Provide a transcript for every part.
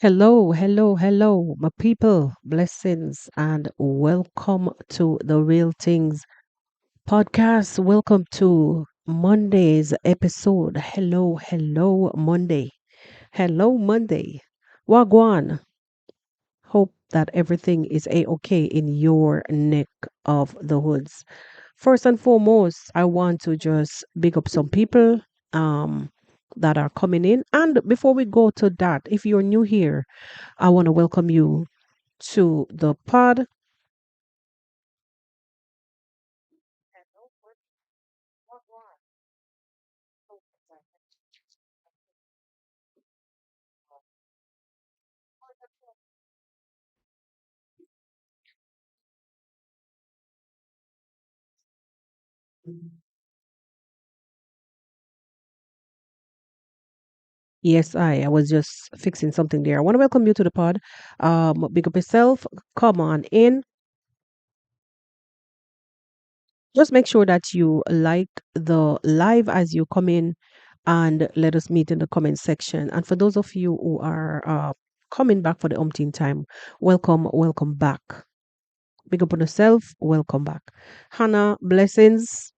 Hello, hello, hello, my people. Blessings and welcome to the Real Things Podcast. Welcome to Monday's episode. Hello, hello, Monday. Hello, Monday. Wagwan. Hope that everything is a-okay in your neck of the woods. First and foremost, I want to just big up some people um that are coming in. And before we go to that, if you're new here, I want to welcome you to the pod. Yes, I was just fixing something there. I want to welcome you to the pod. Big up yourself. Come on in. Just make sure that you like the live as you come in and let us meet in the comment section. And for those of you who are coming back for the umpteen time, welcome, welcome back. Big up on yourself. Welcome back. Hannah, blessings.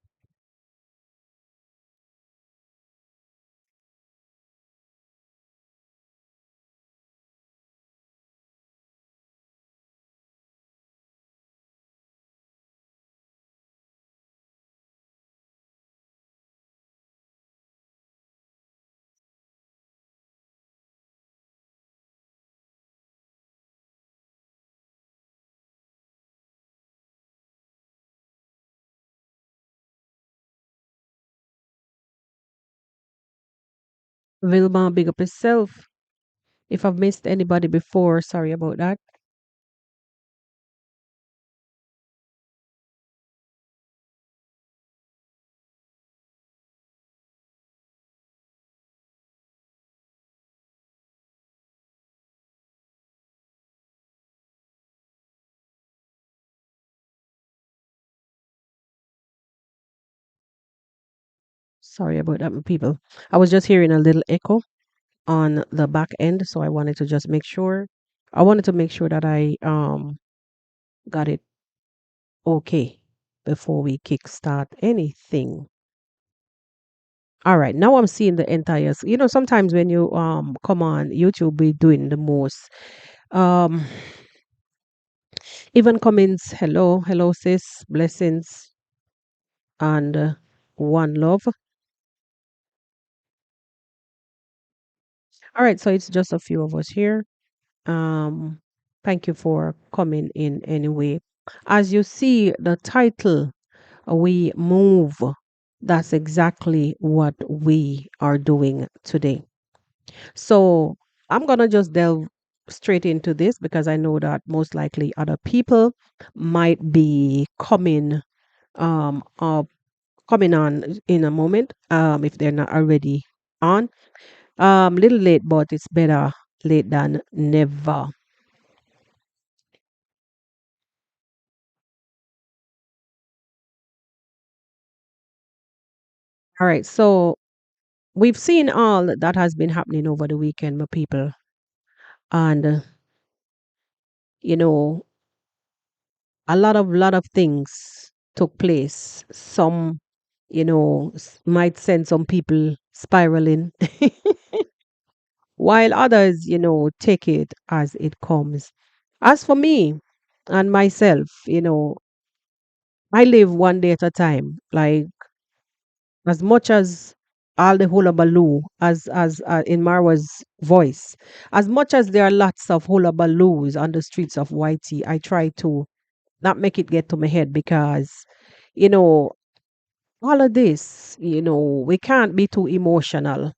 Vilma, big up yourself. If I've missed anybody before, sorry about that. Sorry about that, my people. I was just hearing a little echo on the back end, so I wanted to just make sure. I wanted to make sure that I got it okay before we kickstart anything. All right, now I'm seeing the entire. Sometimes when you come on YouTube, we doing the most. Um, even comments. Hello, hello, sis. Blessings and one love. All right, so it's just a few of us here. Um, Thank you for coming in anyway. As you see, the title, We Move, that's exactly what we are doing today. So I'm going to just delve straight into this because I know that most likely other people might be uh, coming on in a moment if they're not already on. Little late, but it's better late than never. All right, so we've seen all that has been happening over the weekend, my people, and you know, a lot of things took place. Some, might send some people spiraling, while others, take it as it comes. As for me and myself, I live one day at a time. Like as much as all the hullabaloo, as in Marwa's voice, as much as there are lots of hullabaloos on the streets of YT, I try to not make it get to my head because, you know, all of this, we can't be too emotional.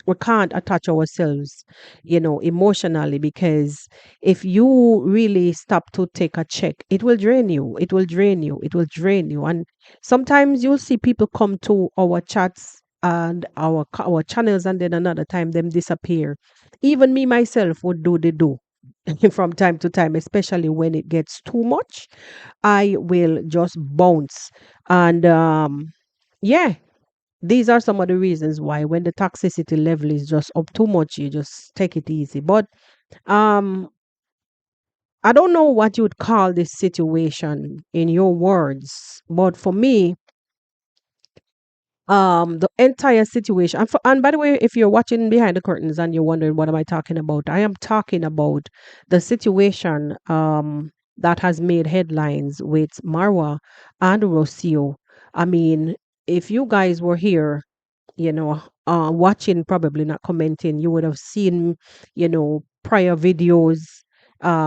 We can't attach ourselves, emotionally, because if you really stop to take a check, it will drain you. It will drain you. It will drain you. And sometimes you'll see people come to our chats and our channels, and then another time them disappear. Even me myself would do the do from time to time, especially when it gets too much. I will just bounce. And yeah, these are some of the reasons why when the toxicity level is just up too much, you just take it easy. But Um, I don't know what you would call this situation in your words, but for me, the entire situation, and by the way, if you're watching behind the curtains and you're wondering what am I talking about, I am talking about the situation that has made headlines with Marwa and Rocio. I mean, if you guys were here, watching, probably not commenting, you would have seen, prior videos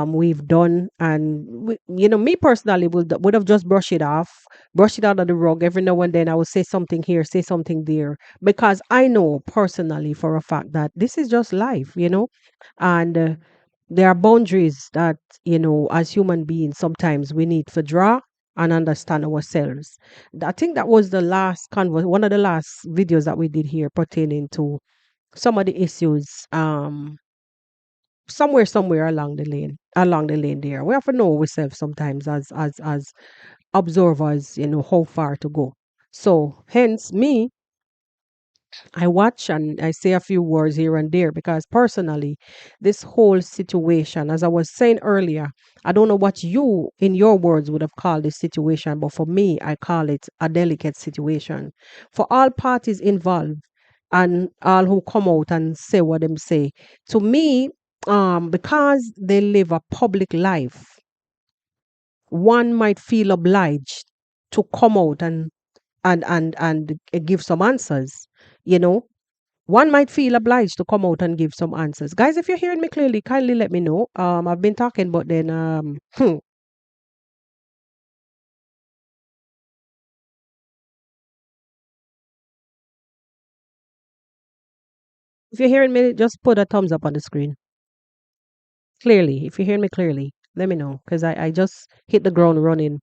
we've done. And, me personally would have just brushed it off, brushed it out of the rug. Every now and then I would say something here, say something there, because I know personally for a fact that this is just life, and there are boundaries that, as human beings, sometimes we need to draw and understand ourselves. I think that was the last one of the last videos that we did here pertaining to some of the issues somewhere along the lane there. We have to know ourselves sometimes as observers, how far to go. So hence me, I watch and I say a few words here and there because personally, this whole situation, as I was saying earlier, I don't know what you, in your words, would have called this situation, but for me, I call it a delicate situation. For all parties involved and all who come out and say what them say, to me, because they live a public life, one might feel obliged to come out and give some answers, you know one might feel obliged to come out and give some answers. Guys, if you're hearing me clearly, kindly let me know. I've been talking, but then if you're hearing me, just put a thumbs up on the screen. Clearly, if you're hearing me clearly, let me know because I just hit the ground running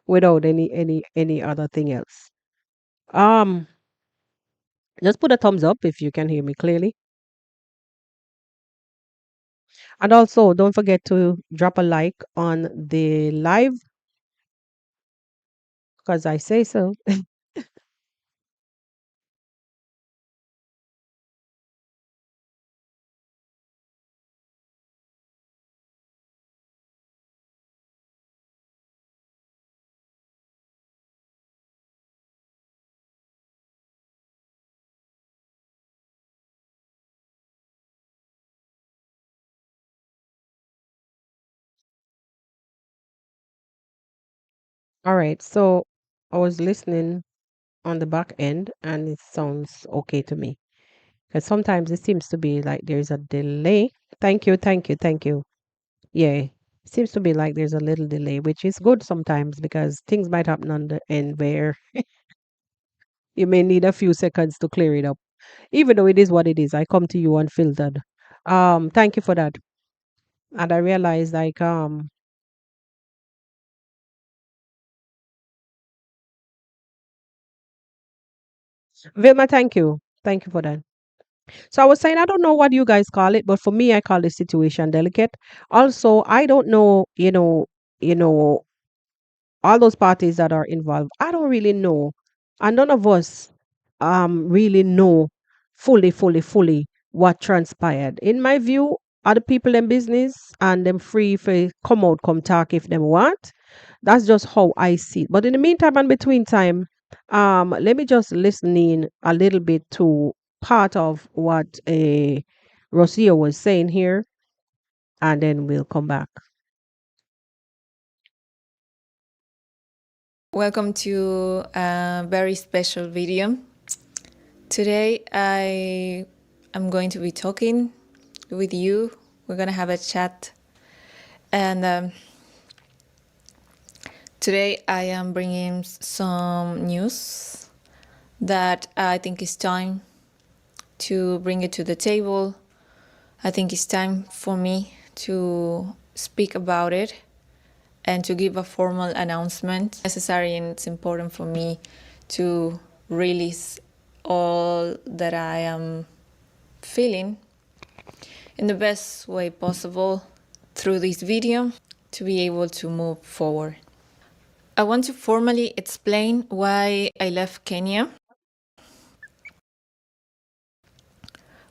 without any other thing else. Um, just put a thumbs up if you can hear me clearly, and also don't forget to drop a like on the live because I say so. All right, so I was listening on the back end and it sounds okay to me. Because sometimes it seems to be like there's a delay. Thank you, thank you, thank you. Yeah, seems to be like there's a little delay, which is good sometimes because things might happen on the end where you may need a few seconds to clear it up. Even though it is what it is, I come to you unfiltered. Thank you for that. And I realize like Vilma, thank you. Thank you for that. So I was saying I don't know what you guys call it, but for me I call the situation delicate. Also, I don't know, you know, all those parties that are involved, I don't really know. And none of us really know fully what transpired. In my view, other people in business and them free for come out, come talk if them want. That's just how I see it. But in the meantime and between time, let me just listen in a little bit to part of what Rocio was saying here, and then we'll come back. Welcome to a very special video. Today I am going to be talking with you. We're going to have a chat. And today I am bringing some news that I think is time to bring it to the table. I think it's time for me to speak about it and to give a formal announcement. Necessary, and it's important for me to release all that I am feeling in the best way possible through this video to be able to move forward. I want to formally explain why I left Kenya,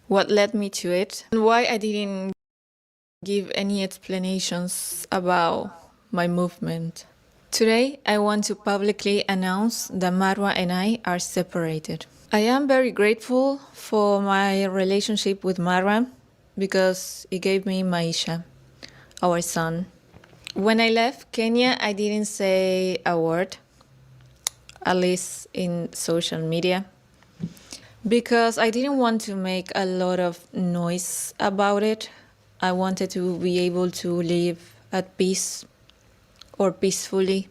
what led me to it, and why I didn't give any explanations about my movement. Today, I want to publicly announce that Marwa and I are separated. I am very grateful for my relationship with Marwa because it gave me Maisha, our son. When I left Kenya, I didn't say a word, at least in social media, because I didn't want to make a lot of noise about it. I wanted to be able to live at peace or peacefully.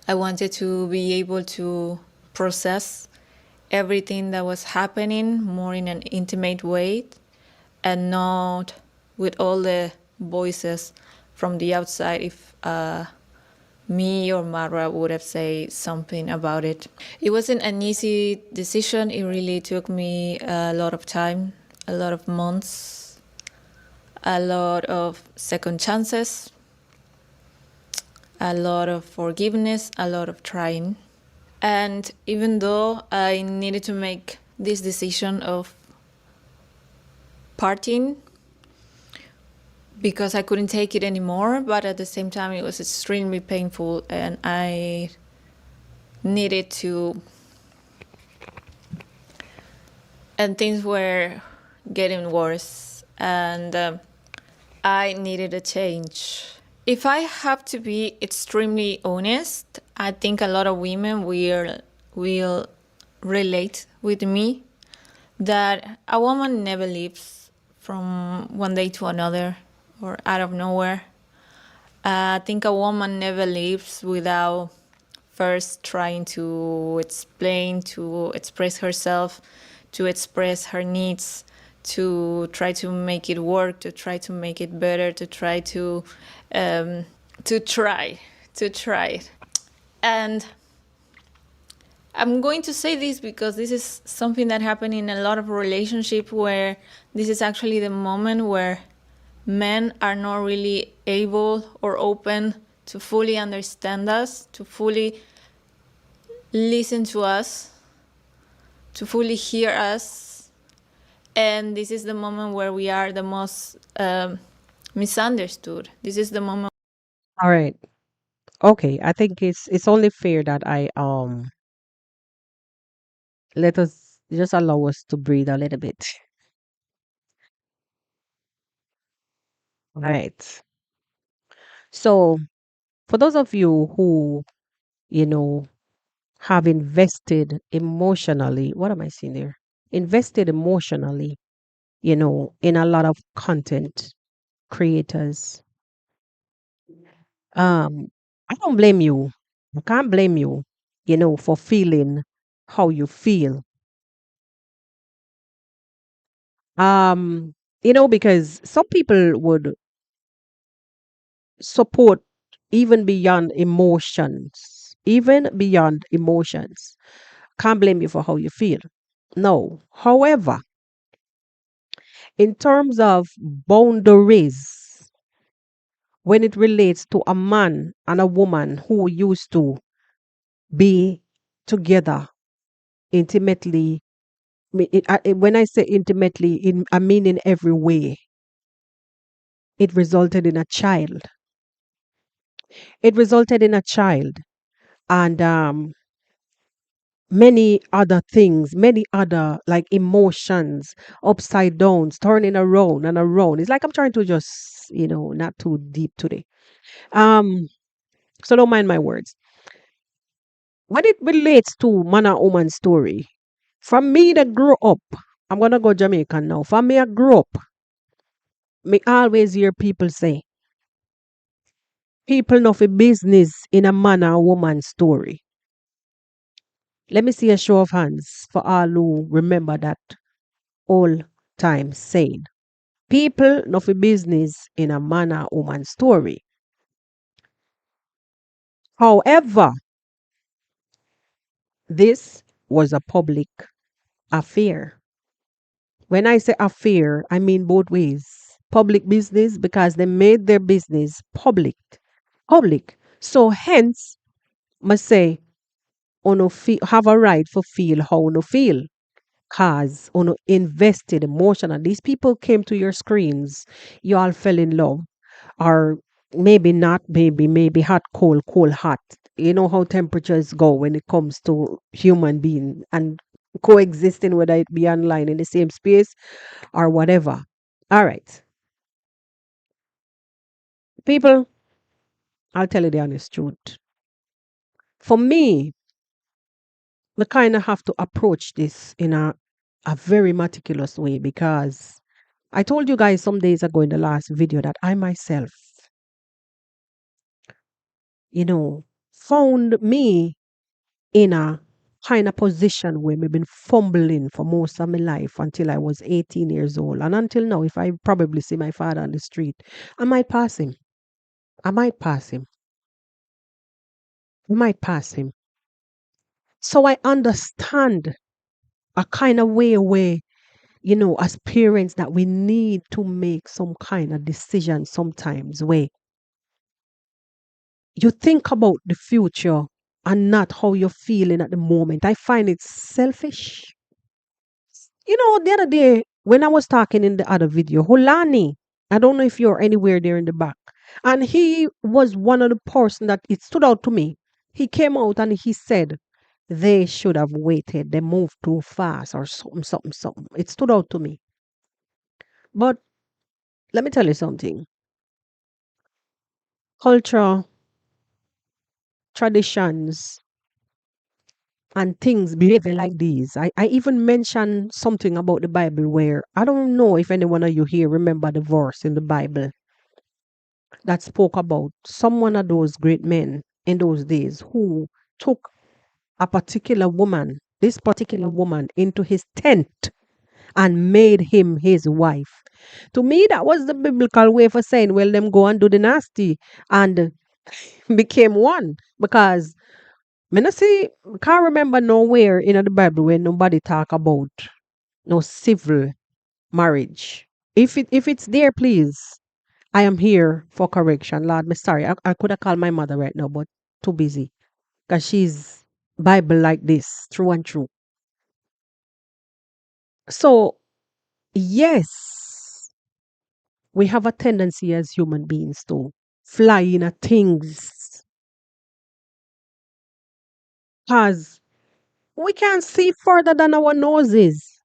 I wanted to be able to process everything that was happening more in an intimate way and not with all the voices from the outside if me or Marwa would have said something about it. It wasn't an easy decision. It really took me a lot of time, a lot of months, a lot of second chances, a lot of forgiveness, a lot of trying. And even though I needed to make this decision of parting because I couldn't take it anymore, but at the same time it was extremely painful and I needed to, and things were getting worse and I needed a change. If I have to be extremely honest, I think a lot of women will relate with me that a woman never leaves from one day to another or out of nowhere. I think a woman never leaves without first trying to explain, to express herself, to express her needs, to try to make it work, to try to make it better, to try um, to try, to try. And I'm going to say this because this is something that happened in a lot of relationships where this is actually the moment where men are not really able or open to fully understand us, to fully listen to us, to fully hear us. And this is the moment where we are the most misunderstood. This is the moment. All right. Okay. I think it's only fair that I let us just allow us to breathe a little bit. All right. So for those of you who, you know, have invested emotionally, what am I seeing there? Invested emotionally, in a lot of content creators. Um, I don't blame you. I can't blame you, for feeling how you feel. Um, because some people would support even beyond emotions, even beyond emotions. Can't blame you for how you feel. No. However, in terms of boundaries, when it relates to a man and a woman who used to be together intimately, when I say intimately, I mean in every way, it resulted in a child. It resulted in a child and many other things, many other like emotions, upside downs, turning around and around. It's like I'm trying to just, not too deep today. Um, so don't mind my words. When it relates to man and woman story, from me that grew up, I'm gonna go Jamaican now. From me I grew up, me always hear people say, people know for business in a man and woman story. Let me see a show of hands for all who remember that old time saying. People know for business in a man and woman story. However, this was a public affair. When I say affair, I mean both ways. Public business because they made their business public. Public. So hence, must say, have a right for feel how no feel. cause invested emotional. These people came to your screens, you all fell in love, or maybe not, maybe hot, cold, cold, hot. You know how temperatures go when it comes to human being and coexisting, whether it be online in the same space or whatever. All right, people, I'll tell you the honest truth. For me, we kind of have to approach this in a very meticulous way because I told you guys some days ago in the last video that I myself, found me in a kind of position where I've been fumbling for most of my life until I was 18 years old. And until now, if I probably see my father on the street, I might pass him. I might pass him. I might pass him. So I understand a kind of way where, as parents, that we need to make some kind of decision sometimes where you think about the future and not how you're feeling at the moment. I find it selfish. The other day when I was talking in the other video, Hulani, I don't know if you're anywhere there in the back, and he was one of the person that it stood out to me. He came out and he said they should have waited. They moved too fast or something, something, something. It stood out to me. But let me tell you something. Culture, traditions, and things behaving like these. I even mentioned something about the Bible where I don't know if any one of you here remember the verse in the Bible that spoke about some one of those great men in those days who took a particular woman, this particular woman, into his tent and made him his wife. To me, that was the biblical way for saying, well, them go and do the nasty and became one. Because me not see, can't remember nowhere in the Bible where nobody talk about no civil marriage. If it's there, please, I am here for correction. Lord, me sorry. I could have called my mother right now, but too busy. Because she's Bible like this, true and true. So, yes, we have a tendency as human beings to fly in at things because we can't see further than our noses.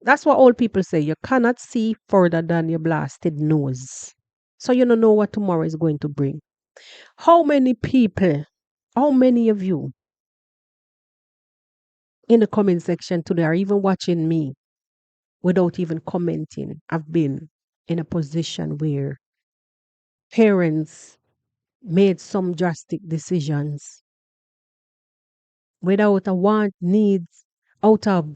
That's what old people say. You cannot see further than your blasted nose. So you don't know what tomorrow is going to bring. How many people, how many of you in the comment section today are even watching me without even commenting? I've been in a position where parents made some drastic decisions without a want, needs, out of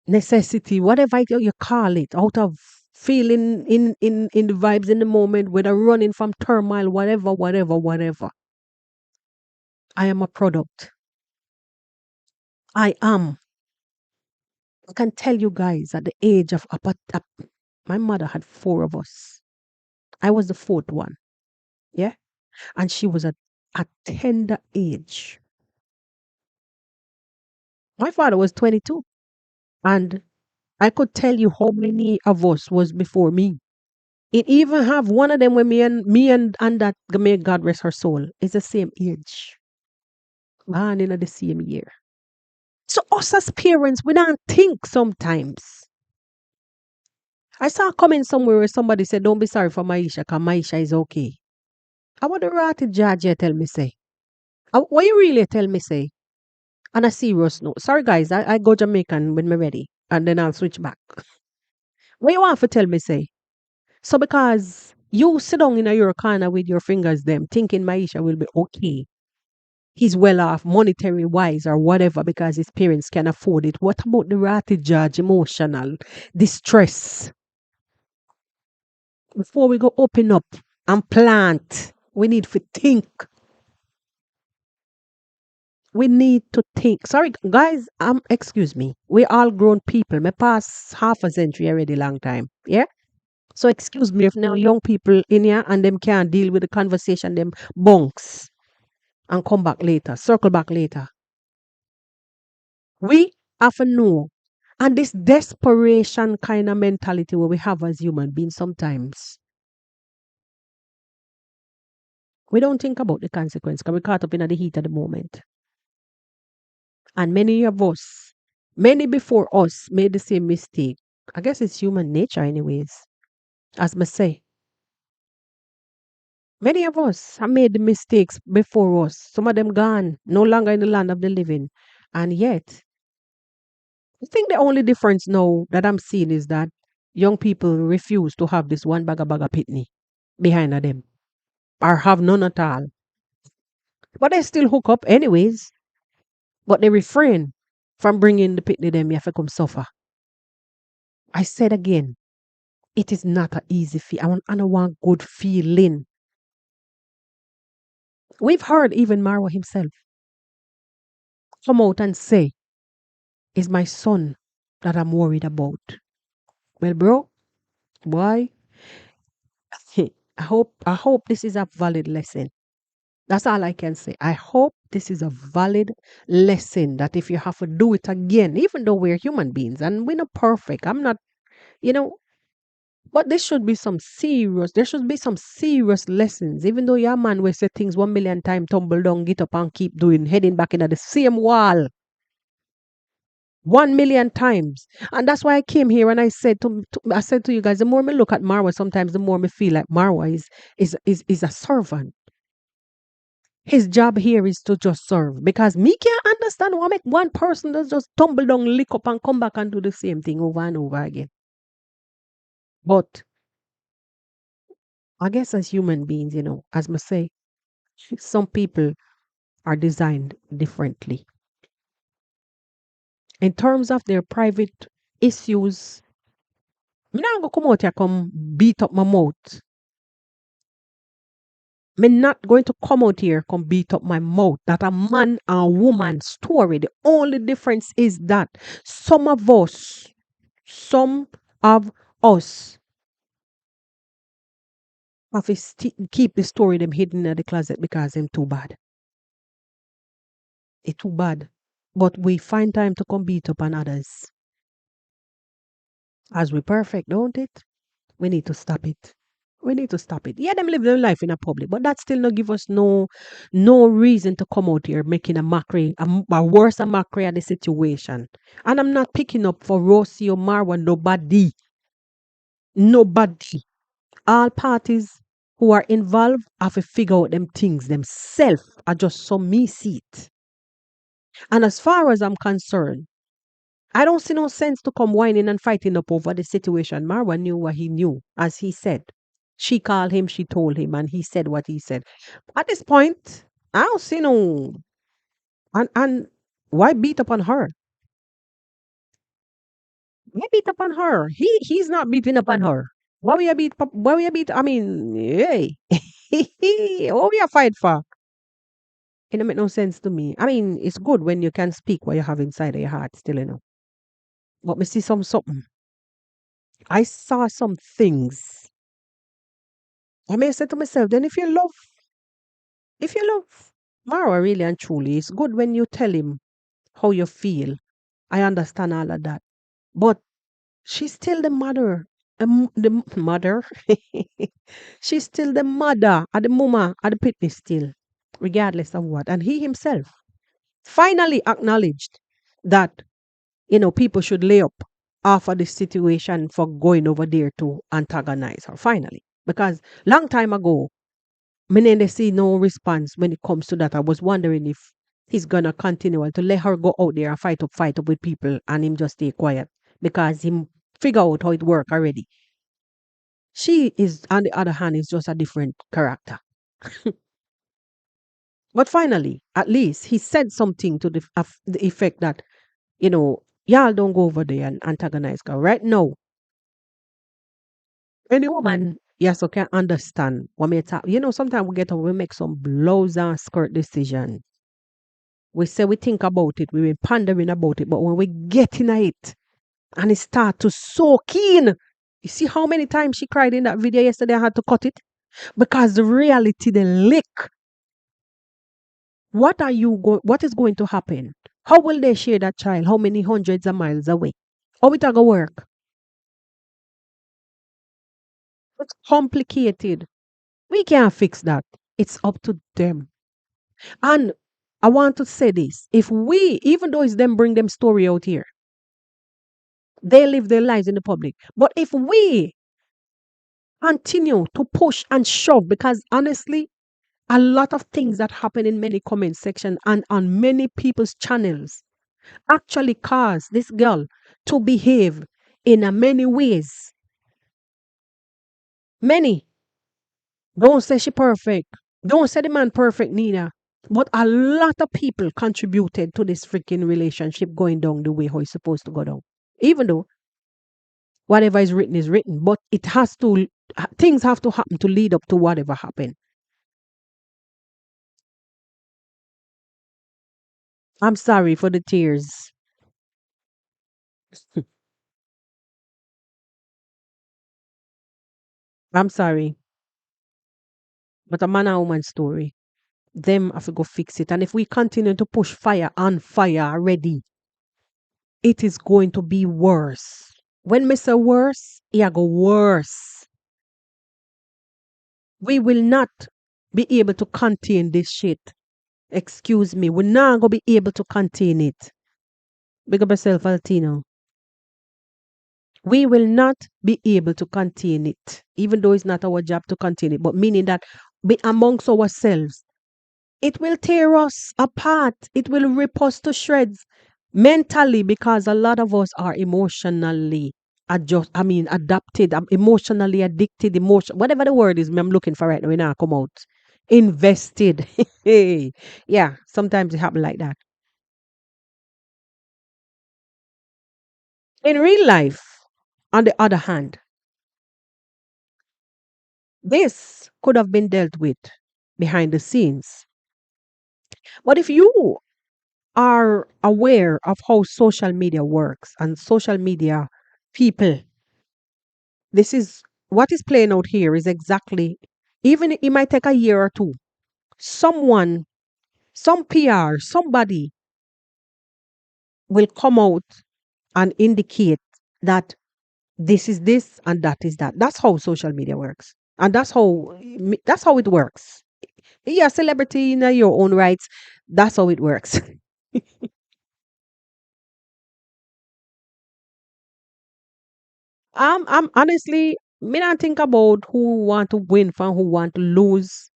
necessity, whatever you call it, out of feeling in the vibes in the moment, whether running from turmoil, whatever, whatever, whatever. I am a product. I am. I can tell you guys at the age of my mother had four of us. I was the fourth one. Yeah. And she was at a tender age. My father was 22. And I could tell you how many of us was before me. It even have one of them when me and that may God rest her soul is the same age. Born in the same year. So us as parents, we don't think sometimes. I saw a comment somewhere where somebody said, don't be sorry for Maisha, because Maisha is okay. I want the rotted judge you tell me say. What you really tell me say? On a serious note. Sorry guys, I go Jamaican when me ready. And then I'll switch back. What you want to tell me say? So because you sit down in your corner with your fingers them thinking Maisha will be okay. He's well off monetary wise or whatever because his parents can afford it. What about the ratty judge emotional distress? Before we go open up and plant, we need to think. We need to think. Sorry, guys, excuse me. We all grown people. Me pass half a century already long time. Yeah? So excuse me if now young people in here and them can't deal with the conversation, them bunks and come back later, circle back later. We have to know. And this desperation kind of mentality where we have as human beings sometimes, we don't think about the consequence because we're caught up in the heat of the moment. And many of us, many before us, made the same mistake. I guess it's human nature, anyways. As I say, many of us have made the mistakes before us. Some of them gone, no longer in the land of the living. And yet, I think the only difference now that I'm seeing is that young people refuse to have this one bag of pitney behind of them or have none at all. But they still hook up anyways. But they refrain from bringing the pitney them here to come suffer. I said again, it is not an easy feel. I don't want good feeling. We've heard even Marwa himself come out and say, "Is my son that I'm worried about." Well, bro, boy, I hope this is a valid lesson. That's all I can say. I hope this is a valid lesson that if you have to do it again, even though we're human beings and we're not perfect, I'm not, you know, but there should be some serious lessons. Even though your man will say things 1 million times, tumble down, get up and keep doing, heading back into the same wall 1 million times. And that's why I came here and I said to you guys, the more me look at Marwa, sometimes the more me feel like Marwa is a servant. His job here is to just serve because me can't understand why make one person does just tumble down, lick up, and come back and do the same thing over and over again. But I guess as human beings, as I say, some people are designed differently. In terms of their private issues, me not go come out here come beat up my mouth. Me not going to come out here come beat up my mouth. That a man and woman story. The only difference is that some of us, some of us have to keep the story them hidden in the closet because them too bad. It's too bad. But we find time to come beat up on others. As we perfect, don't it? We need to stop it. We need to stop it. Yeah, them live their life in a public, but that still not give us no reason to come out here making a mockery, a worse a mockery of the situation. And I'm not picking up for Rocio, Marwa, nobody. Nobody. All parties who are involved have to figure out them things themselves. I just saw me see it. And as far as I'm concerned, I don't see no sense to come whining and fighting up over the situation. Marwa knew what he knew, as he said. She called him, she told him, and he said what he said. At this point, I don't see no and why beat up on her? Why beat up on her? He's not beating up on her. Why we beat I mean, hey. What we a fight for? It don't make no sense to me. I mean, it's good when you can speak what you have inside of your heart still. But me see something. I saw some things. I may say to myself, then if you love Mara really and truly, it's good when you tell him how you feel. I understand all of that. But she's still the mother. The mother. She's still the mother at the mama at the pitney still, regardless of what. And he himself finally acknowledged that, people should lay up off of the situation for going over there to antagonize her finally. Because long time ago, me they see no response when it comes to that. I was wondering if he's gonna continue to let her go out there and fight up with people and him just stay quiet because him figure out how it work already. She is, on the other hand, is just a different character. But finally, at least he said something to the effect that, y'all don't go over there and antagonize her. Right now, any woman, yes, okay, understand what me talk. Sometimes we make some blouse and skirt decision. We say we think about it, we been pondering about it, but when we get in it and it start to soak in, you see how many times she cried in that video yesterday, I had to cut it? Because the reality, the lick, what is going to happen? How will they share that child? How many hundreds of miles away? How it a go work? It's complicated. We can't fix that. It's up to them. And I want to say this. If we, even though it's them bring them story out here, they live their lives in the public. But if we continue to push and shove, because honestly, a lot of things that happen in many comment section and on many people's channels actually cause this girl to behave in a many ways. Many. Don't say she perfect. Don't say the man perfect neither. But a lot of people contributed to this freaking relationship going down the way how it's supposed to go down. Even though whatever is written, but it has to, things have to happen to lead up to whatever happened. I'm sorry for the tears. I'm sorry. But a man and woman story. Them have to go fix it. And if we continue to push fire on fire already, it is going to be worse. When me say worse, it go worse. We will not be able to contain this shit. Excuse me. We're not going to be able to contain it. Big up yourself, Altino. We will not be able to contain it, even though it's not our job to contain it, but meaning that be amongst ourselves, it will tear us apart. It will rip us to shreds mentally because a lot of us are emotionally adapted, emotionally addicted, whatever the word is I'm looking for right now, when I come out. Invested. Hey, yeah, sometimes it happen like that. In real life, on the other hand, this could have been dealt with behind the scenes. But if you are aware of how social media works and social media people, this is what is playing out here is exactly, even it might take a year or two. Someone, some PR, somebody will come out and indicate that this is this and that is that. That's how social media works. And that's how it works. You're a celebrity in your own rights. That's how it works. I'm honestly, me not think about who want to win from who want to lose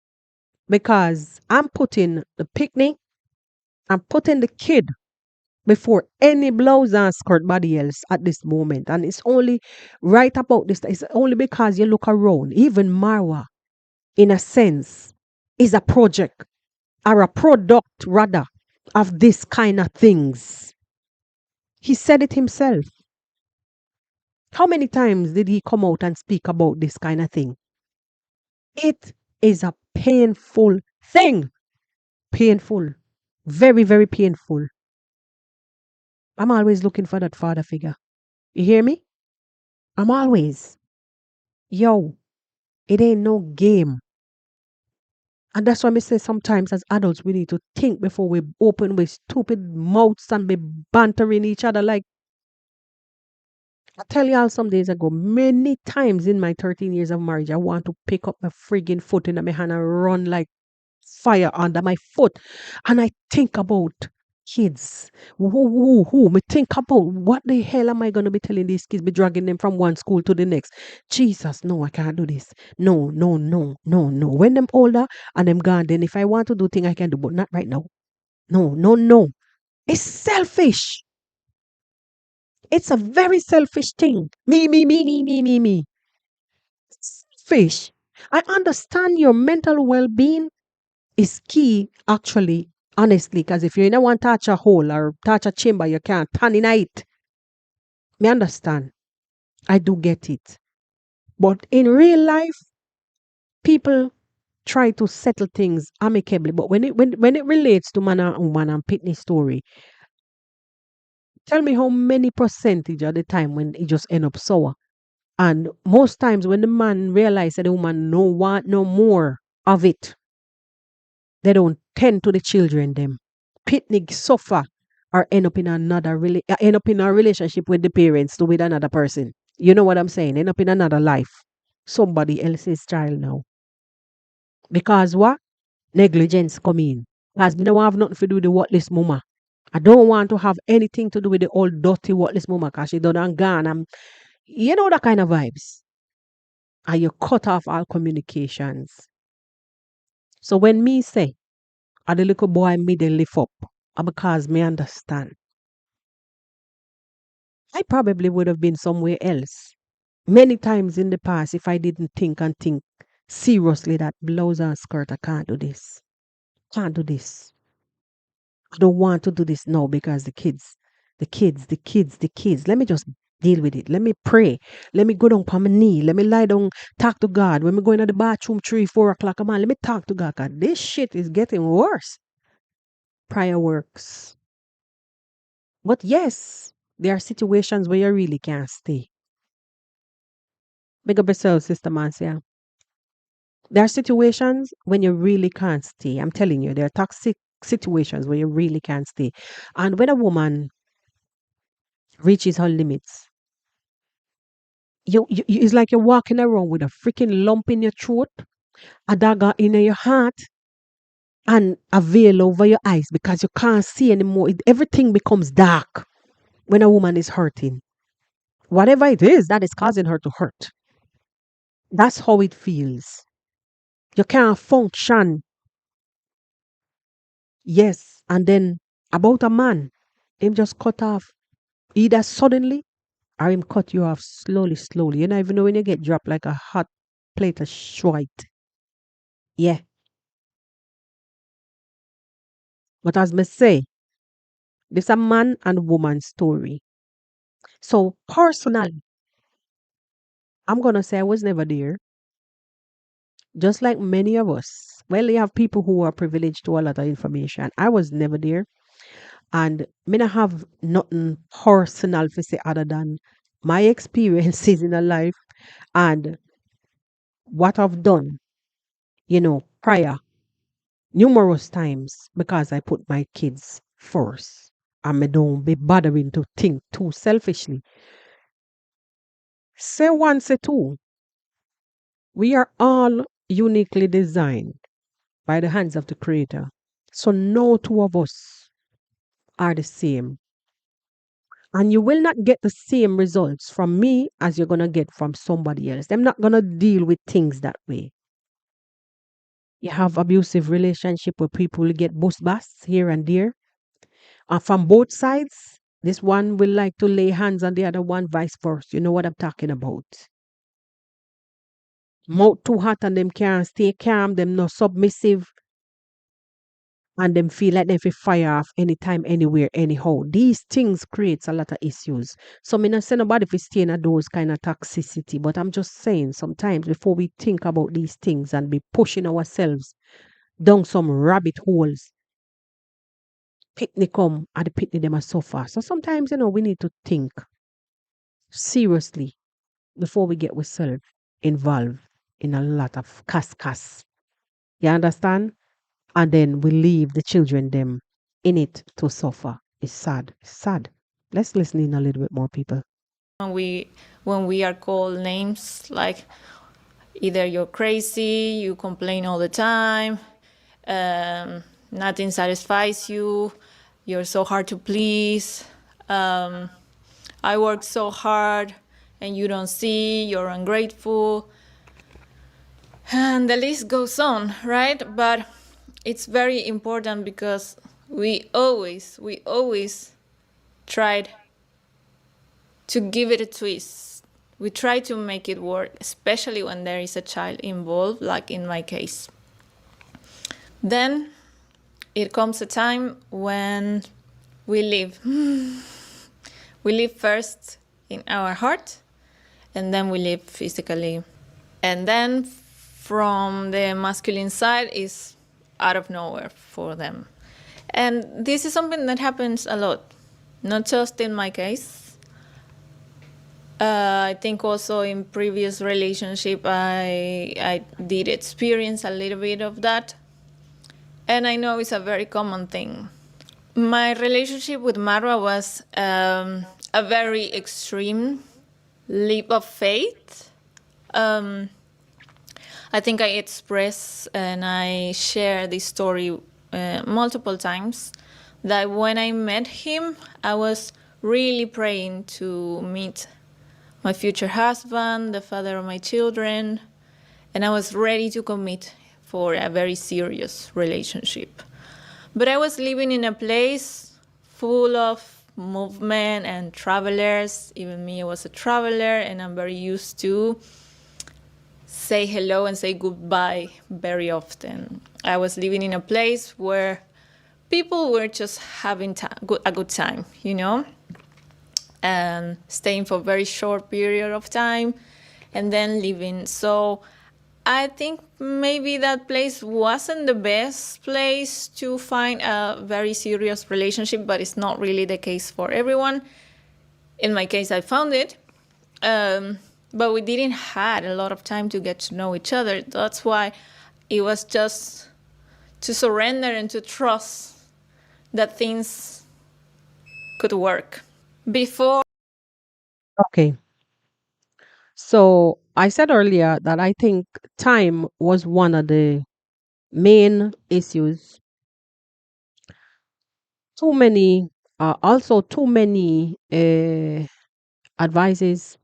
because I'm putting the picnic, I'm putting the kid before any blouse and skirt body else at this moment. And it's only right about this. It's only because you look around. Even Marwa, in a sense, is a project or a product rather of this kind of things. He said it himself. How many times did he come out and speak about this kind of thing? It is a painful thing. Painful. Very, very painful. I'm always looking for that father figure. You hear me? I'm always. Yo, it ain't no game. And that's why I say sometimes as adults we need to think before we open with stupid mouths and be bantering each other. Like I tell y'all some days ago, many times in my 13 years of marriage, I want to pick up my friggin' foot in my hand and run like fire under my foot. And I think about kids. Who? Me think about what the hell am I going to be telling these kids, be dragging them from one school to the next. Jesus, no, I can't do this. No, no, no, no, no. When them older and them gone, then if I want to do things I can do, but not right now. No, no, no. It's selfish. It's a very selfish thing. Me. Selfish. I understand your mental well-being is key, actually, honestly, because if you're in a one touch a hole or touch a chamber, you can't turn in it. Me understand. I do get it. But in real life, people try to settle things amicably. But when it relates to man and woman and pitney story, tell me how many percentage of the time when it just end up sour. And most times when the man realize that the woman no want no more of it, they don't tend to the children them. Picnic suffer or end up in a relationship with the parents to with another person. You know what I'm saying? End up in another life. Somebody else's child now. Because what? Negligence come in. Because me don't have nothing to do with the worthless mama. I don't want to have anything to do with the old dirty worthless mama because she done and gone. You know that kind of vibes. And you cut off all communications. So when me say, the little boy me they lift up, because me understand. I probably would have been somewhere else. Many times in the past, if I didn't think seriously that blouse and skirt, I can't do this. Can't do this. I don't want to do this now because the kids. Let me just deal with it. Let me pray. Let me go down on my knee. Let me lie down, talk to God. When we go into the bathroom 3, 4 o'clock, come on, let me talk to God. 'Cause this shit is getting worse. Prayer works. But yes, there are situations where you really can't stay. Big up yourself, Sister Marcia. There are situations when you really can't stay. I'm telling you, there are toxic situations where you really can't stay. And when a woman reaches her limits, it's like you're walking around with a freaking lump in your throat, a dagger in your heart, and a veil over your eyes because you can't see anymore. Everything becomes dark when a woman is hurting. Whatever it is that is causing her to hurt. That's how it feels. You can't function. Yes. And then about a man, him just cut off either suddenly or him cut you off slowly, slowly. You don't even know when you get dropped like a hot plate of shite. Yeah. But as me say, this a man and woman story. So personally, I'm gonna say I was never there. Just like many of us. Well, you have people who are privileged to a lot of information. I was never there. And me not have nothing personal to say other than my experiences in a life and what I've done, prior numerous times because I put my kids first. And me don't be bothering to think too selfishly. Say one, say two. We are all uniquely designed by the hands of the Creator. So no two of us are the same. And you will not get the same results from me as you're going to get from somebody else. I'm not going to deal with things that way. You have abusive relationship where people get bust basts here and there. From both sides, this one will like to lay hands on the other one, vice versa. You know what I'm talking about. Mouth too hot and them can't stay calm, them not submissive, and them feel like they feel fire off anytime, anywhere, anyhow. These things creates a lot of issues. So me not say nobody fi stay in those kind of toxicity, but I'm just saying sometimes before we think about these things and be pushing ourselves down some rabbit holes, picnic come and the picnic them a suffer. So sometimes we need to think seriously before we get ourselves involved in a lot of cascas. You understand? And then we leave the children them in it to suffer. It's sad. It's sad. Let's listen in a little bit more, people. When we are called names like either you're crazy, you complain all the time, nothing satisfies you, you're so hard to please, I work so hard and you don't see, you're ungrateful, and the list goes on, right? But it's very important because we always tried to give it a twist. We try to make it work, especially when there is a child involved, like in my case. Then it comes a time when we live. We live first in our heart, and then we live physically. And then from the masculine side is out of nowhere for them. And this is something that happens a lot, not just in my case. I think also in previous relationship I did experience a little bit of that. And I know it's a very common thing. My relationship with Marwa was a very extreme leap of faith. Um, I think I express and I share this story multiple times that when I met him, I was really praying to meet my future husband, the father of my children, and I was ready to commit for a very serious relationship. But I was living in a place full of movement and travelers. Even me, I was a traveler, and I'm very used to say hello and say goodbye very often. I was living in a place where people were just having a good time, and staying for a very short period of time and then leaving. So I think maybe that place wasn't the best place to find a very serious relationship, but it's not really the case for everyone. In my case, I found it. Um, but we didn't had a lot of time to get to know each other. That's why it was just to surrender and to trust that things could work. Before Okay. So I said earlier that I think time was one of the main issues. Too many, also too many advices,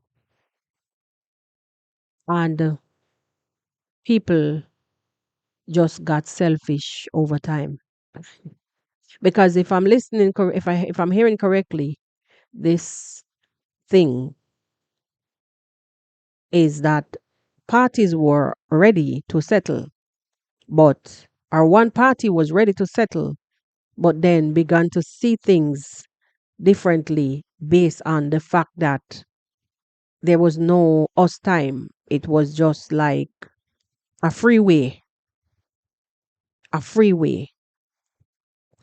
and people just got selfish over time. Because if I'm listening, if I'm hearing correctly, this thing is that parties were ready to settle, but our one party was ready to settle, but then began to see things differently based on the fact that there was no us time. It was just like a freeway, a freeway.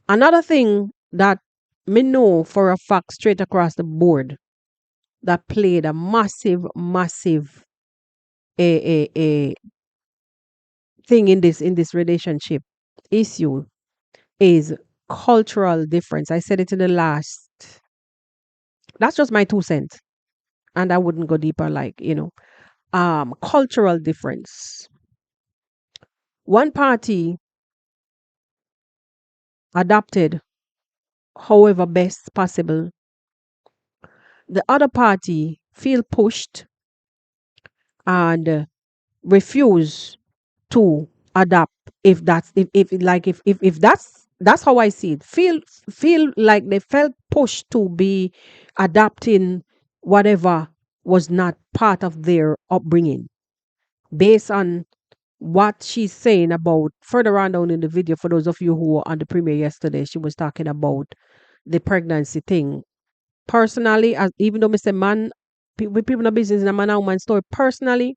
Another thing that me know for a fact straight across the board that played a massive, massive a thing in this relationship issue is cultural difference. I said it in the last. That's just my 2 cents, and I wouldn't go deeper. Cultural difference. One party adapted however best possible. The other party feel pushed and refuse to adapt. If that's if that's how I see it. Feel like they felt pushed to be adapting whatever was not part of their upbringing, based on what she's saying about further on down in the video. For those of you who were on the premiere yesterday, she was talking about the pregnancy thing. Personally, as even though Mr. Man, with people in the business in a man and woman story, personally,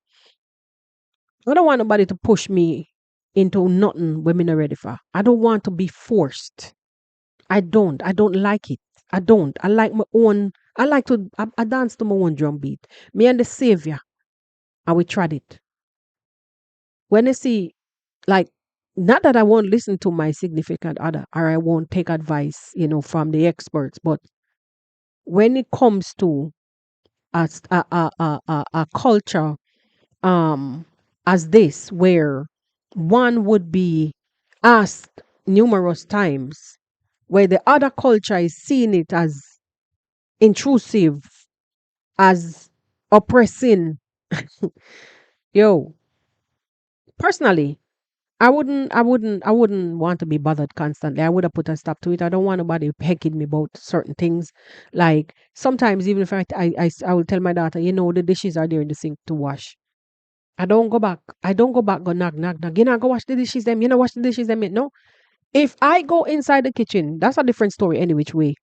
I don't want nobody to push me into nothing women are ready for. I don't want to be forced. I don't. I don't like it. I don't. I like my own. I like to. I dance to my own drum beat. Me and the savior, and we tried it. When I see, like, not that I won't listen to my significant other or I won't take advice, from the experts, but when it comes to a culture as this, where one would be asked numerous times, where the other culture is seeing it as intrusive, as oppressing. Yo, personally, I wouldn't want to be bothered constantly. I would have put a stop to it. I don't want nobody pecking me about certain things. Like sometimes, even if I will tell my daughter, the dishes are there in the sink to wash. I don't go back. I don't go back. Go knock, knock, knock. Go wash the dishes. Them. Wash the dishes. Them. No. If I go inside the kitchen, that's a different story. Any which way.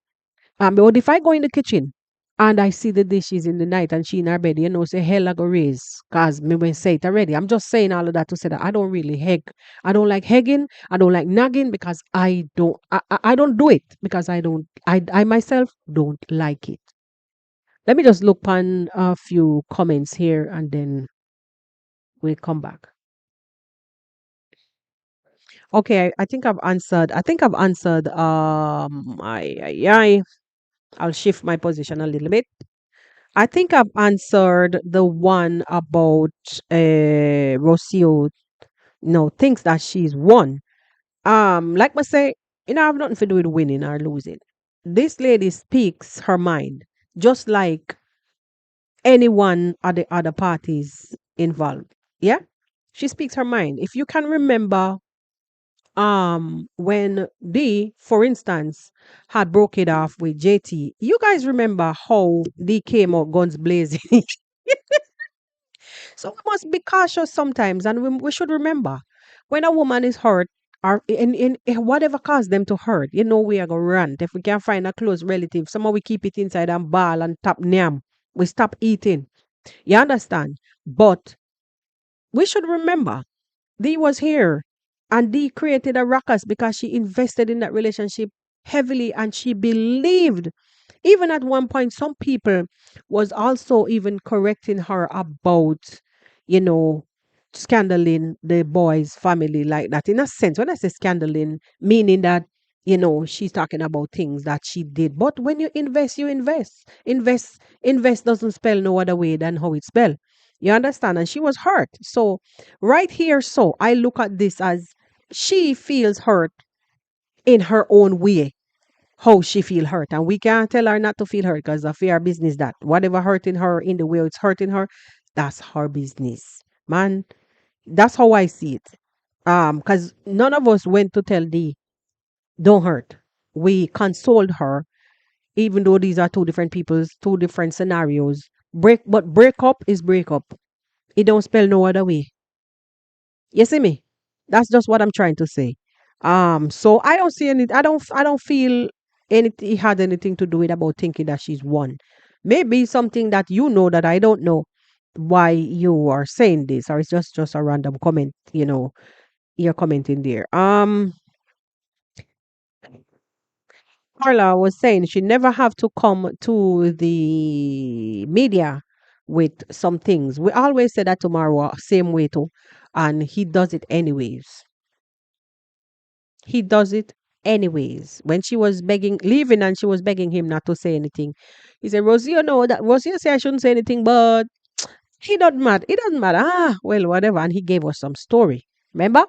But if I go in the kitchen and I see the dishes in the night and she in her bed, say hell I go raise. Cause me when say it already. I'm just saying all of that to say that I don't really heg. I don't like hegging. I don't like nagging because I don't do it because I myself don't like it. Let me just look on a few comments here and then we'll come back. Okay, I think I've answered. I think I've answered. I'll shift my position a little bit. I think I've answered the one about Rocio. No, thinks that she's won. Like I say, I have nothing to do with winning or losing. This lady speaks her mind, just like anyone at the other parties involved. Yeah, she speaks her mind. If you can remember, when D, for instance, had broke it off with JT, you guys remember how D came out guns blazing. So we must be cautious sometimes, and we should remember when a woman is hurt or in whatever caused them to hurt, we are gonna rant. If we can't find a close relative, somehow we keep it inside and ball and tap nyam. We stop eating. You understand? But we should remember Dee was here and Dee created a ruckus because she invested in that relationship heavily and she believed. Even at one point, some people was also even correcting her about, you know, scandaling the boy's family like that. In a sense, when I say scandaling, meaning that, she's talking about things that she did. But when you invest, you invest. Invest doesn't spell no other way than how it spell. You understand? And she was hurt. So right here, so I look at this as she feels hurt in her own way, how she feel hurt, and we can't tell her not to feel hurt because of our business. That whatever hurting her in the way it's hurting her, that's her business, man. That's how I see it. Because none of us went to tell the don't hurt. We consoled her, even though these are two different people's two different scenarios. Break up is break up. It don't spell no other way. You see me? That's just what I'm trying to say. So I don't see any. I don't feel anything. It had anything to do with about thinking that she's won. Maybe something that you know that I don't know. Why you are saying this, or it's just a random comment. You're commenting there. Carla was saying she never have to come to the media with some things. We always say that to Marwa, same way too, and he does it anyways. He does it anyways. When she was begging, leaving, and she was begging him not to say anything, he said, Rocio, no, that Rocio said I shouldn't say anything, but he doesn't matter. It doesn't matter. Well, whatever. And he gave us some story. Remember?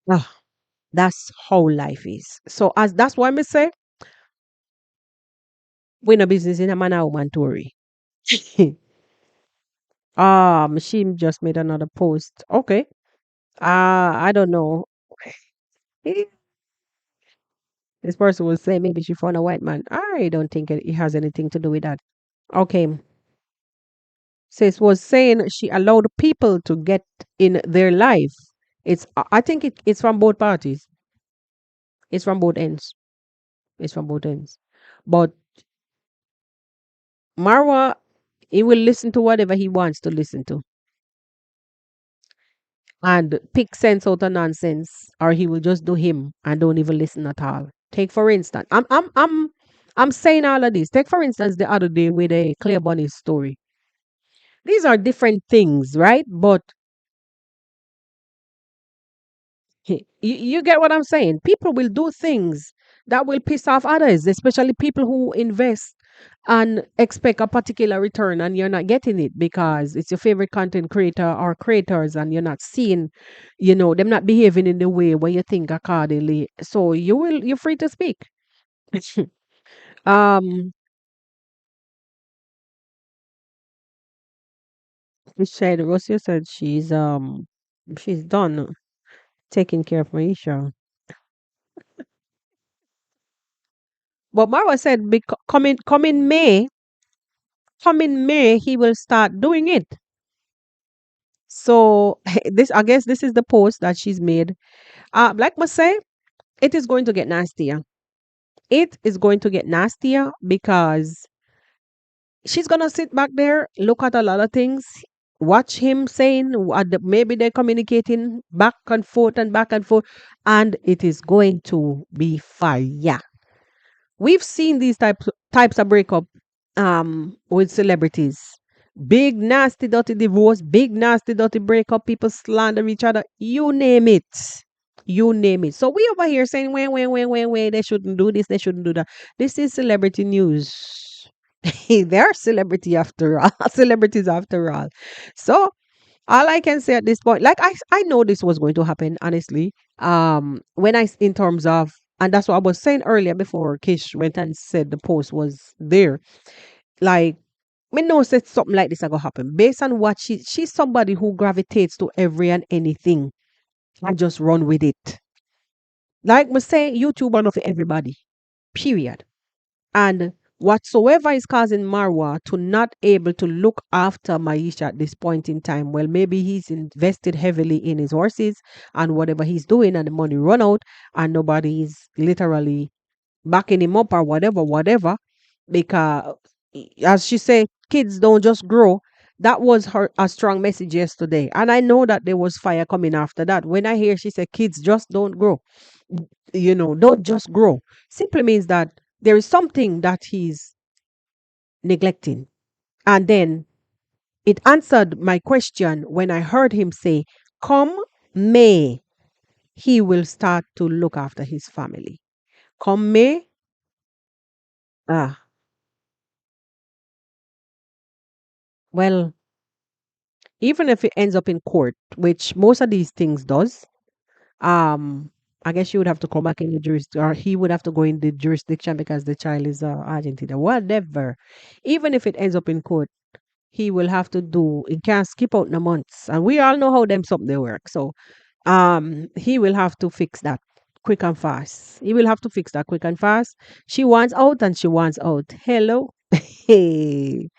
Ah, that's how life is. So as that's why me say, we no business in a man or woman story. She just made another post. Okay. I don't know. Eh, This person will say maybe she found a white man. I don't think it has anything to do with that. Okay. Sis was saying she allowed people to get in their life. I think it's from both parties. It's from both ends. It's from both ends. But Marwa, he will listen to whatever he wants to listen to and pick sense out of nonsense, or he will just do him and don't even listen at all. Take for instance, I'm saying all of this. Take for instance the other day with a Clear Bunny story. These are different things, right? But you get what I'm saying? People will do things that will piss off others, especially people who invest and expect a particular return and you're not getting it because it's your favorite content creator or creators and you're not seeing, them not behaving in the way where you think accordingly. So you're free to speak. um Rosie said she's done taking care of Maisha. But Marwa said coming May, he will start doing it. So this, I guess, this is the post that she's made. Like I say, it is going to get nastier. It is going to get nastier because she's gonna sit back there, look at a lot of things, watch him saying maybe they're communicating back and forth, and it is going to be fire. We've seen these types of breakup with celebrities. Big nasty dirty divorce, big nasty dirty breakup, people slander each other, you name it. You name it. So we over here saying, wait, they shouldn't do this, they shouldn't do that. This is celebrity news. They're celebrity after all, celebrities after all. So all I can say at this point, like I know this was going to happen, honestly. When in terms of, and that's what I was saying earlier before Kish went and said the post was there. Like, me know said something like this are gonna happen based on what she's somebody who gravitates to every and anything and just run with it. Like me say, YouTube are not for everybody. Period. And whatsoever is causing Marwa to not able to look after Maisha at this point in time, well, maybe he's invested heavily in his horses and whatever he's doing, and the money run out, and nobody is literally backing him up or whatever. Because, as she said, kids don't just grow. That was her a strong message yesterday, and I know that there was fire coming after that. When I hear she said, "Kids just don't grow," don't just grow. Simply means that there is something that he's neglecting. And then it answered my question when I heard him say, "Come May, he will start to look after his family. Come May, ah, well, even if it ends up in court, which most of these things does, um, I guess you would have to come back in the jurisdiction, or he would have to go in the jurisdiction because the child is Argentina, whatever. Even if it ends up in court, he will have to do, he can't skip out the months. And we all know how them something they work. So he will have to fix that quick and fast. He will have to fix that quick and fast. She wants out and she wants out. Hello. Hey.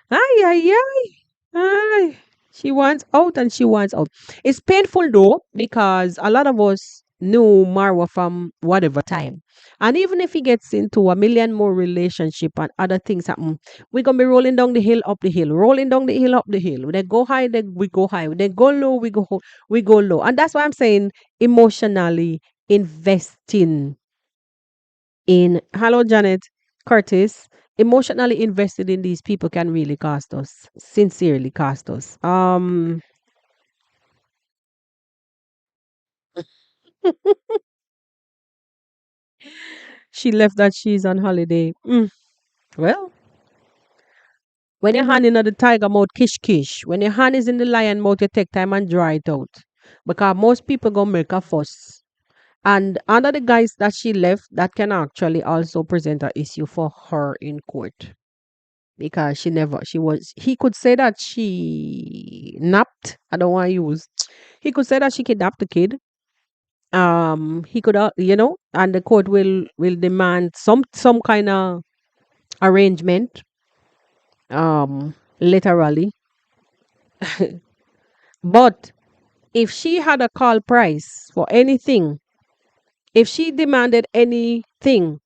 Ay, ay, ay. Ay. She wants out and she wants out. It's painful though, because a lot of us knew Marwa from whatever time. And even if he gets into a million more relationship and other things happen, we're gonna be rolling down the hill, up the hill, rolling down the hill, up the hill. When they go high, then we go high. When they go low, we go low. And that's why I'm saying emotionally investing in, hello Janet Curtis, emotionally invested in these people can really cost us, sincerely cost us. She left that she's on holiday. Well, when your hand in the tiger mouth, kish kish. When your hand is in the lion mouth, you take time and dry it out. Because most people gonna make a fuss. And under the guys that she left, that can actually also present an issue for her in court. Because he could say that she napped. I don't want to use, he could say that she kidnapped the kid. He could, and the court will demand some kind of arrangement, literally. But if she had a call price for anything, if she demanded anything,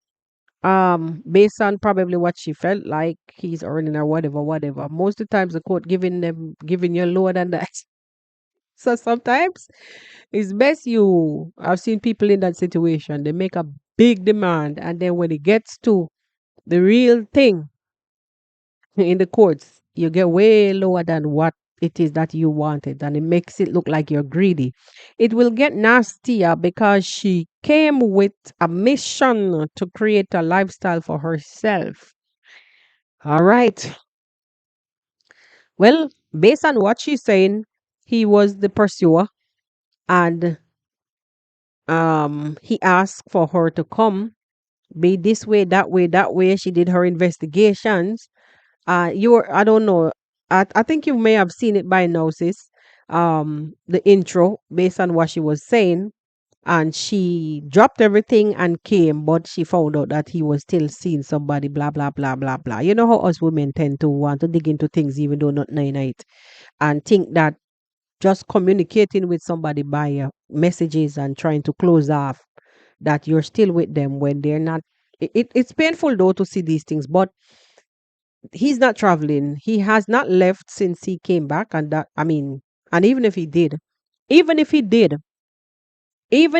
based on probably what she felt like he's earning or whatever, most of the times the court giving you lower than that. So sometimes it's best I've seen people in that situation, they make a big demand, and then when it gets to the real thing in the courts, you get way lower than what it is that you wanted, and it makes it look like you're greedy. It will get nastier because she came with a mission to create a lifestyle for herself. All right. Well, based on what she's saying, he was the pursuer, and he asked for her to come, be this way, that way, that way. She did her investigations. I don't know. I think you may have seen it by now, sis. The intro based on what she was saying, and she dropped everything and came, but she found out that he was still seeing somebody. Blah blah blah blah blah. You know how us women tend to want to dig into things even though not nine night, and think that just communicating with somebody by messages and trying to close off, that you're still with them when they're not. It's painful though to see these things, but he's not traveling. He has not left since he came back, and that, I mean, and even if he did, even if he did, it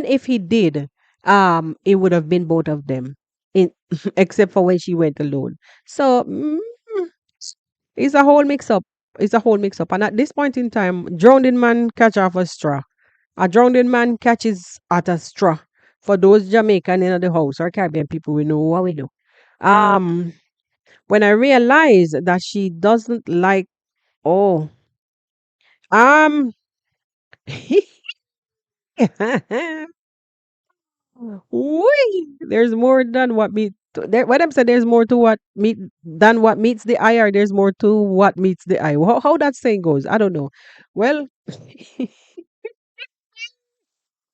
would have been both of them, in except for when she went alone. So it's a whole mix up. It's a whole mix up, and at this point in time, drowning man catch off a straw. A drowning man catches at a straw. For those Jamaican in the house or Caribbean people, we know what we do. Um, when I realized that she doesn't like, oh, um, wee, there's more than what meet. What I'm saying, there's more to what meet than what meets the eye, or there's more to what meets the eye. How that saying goes, I don't know. Well,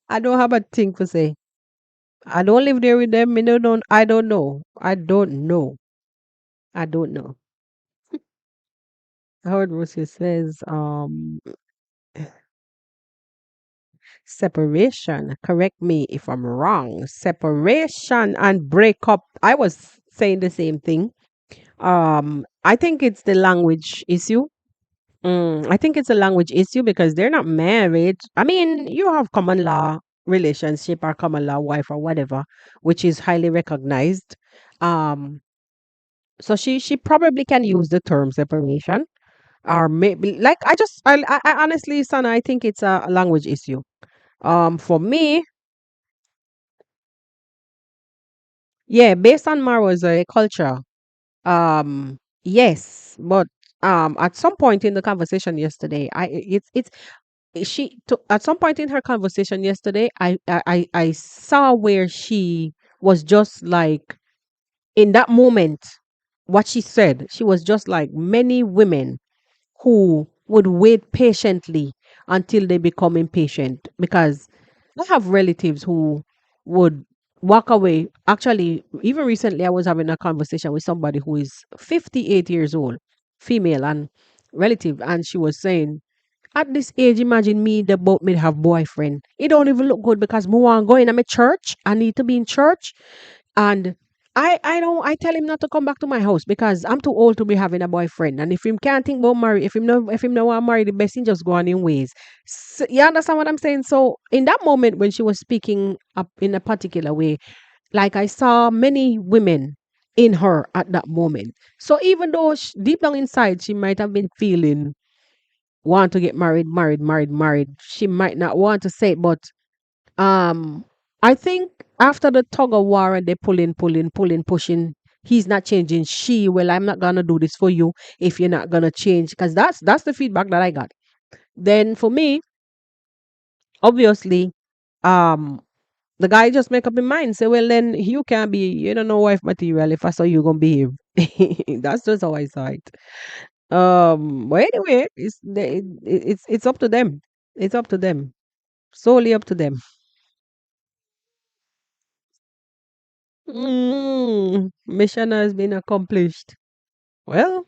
I don't have a thing to say. I don't live there with them. Don't. I don't know. I don't know. I don't know. I heard Rocio says, separation. Correct me if I'm wrong. Separation and breakup. I was saying the same thing. I think it's the language issue. I think it's a language issue because they're not married. I mean, you have common law relationship or common law wife or whatever, which is highly recognized. Um, so she probably can use the term separation, or maybe like I honestly, Sana, I think it's a language issue. For me, yeah, based on Marwa's culture, yes, but at some point in the conversation yesterday, it's she to, at some point in her conversation yesterday, I saw where she was just like in that moment, what she said, she was just like many women who would wait patiently until they become impatient, because I have relatives who would walk away. Actually, even recently I was having a conversation with somebody who is 58 years old, female and relative, and she was saying, at this age, imagine me the boat me have boyfriend. It don't even look good because me want go in my church. I need to be in church. And I tell him not to come back to my house because I'm too old to be having a boyfriend. And if him can't think about marry, if him no want marry, the best thing just go on in ways. So, you understand what I'm saying? So in that moment when she was speaking up in a particular way, like I saw many women in her at that moment. So even though deep down inside she might have been feeling want to get married, she might not want to say it, but um, I think after the tug of war and they pulling, pushing, he's not changing. She, well, I'm not gonna do this for you if you're not gonna change, because that's the feedback that I got. Then for me, obviously, um, the guy just make up his mind. Say, well, then you can't be, you don't know wife material if I saw you gonna behave. That's just how I saw it. But anyway, it's up to them. It's up to them. Solely up to them. Mission has been accomplished. Well,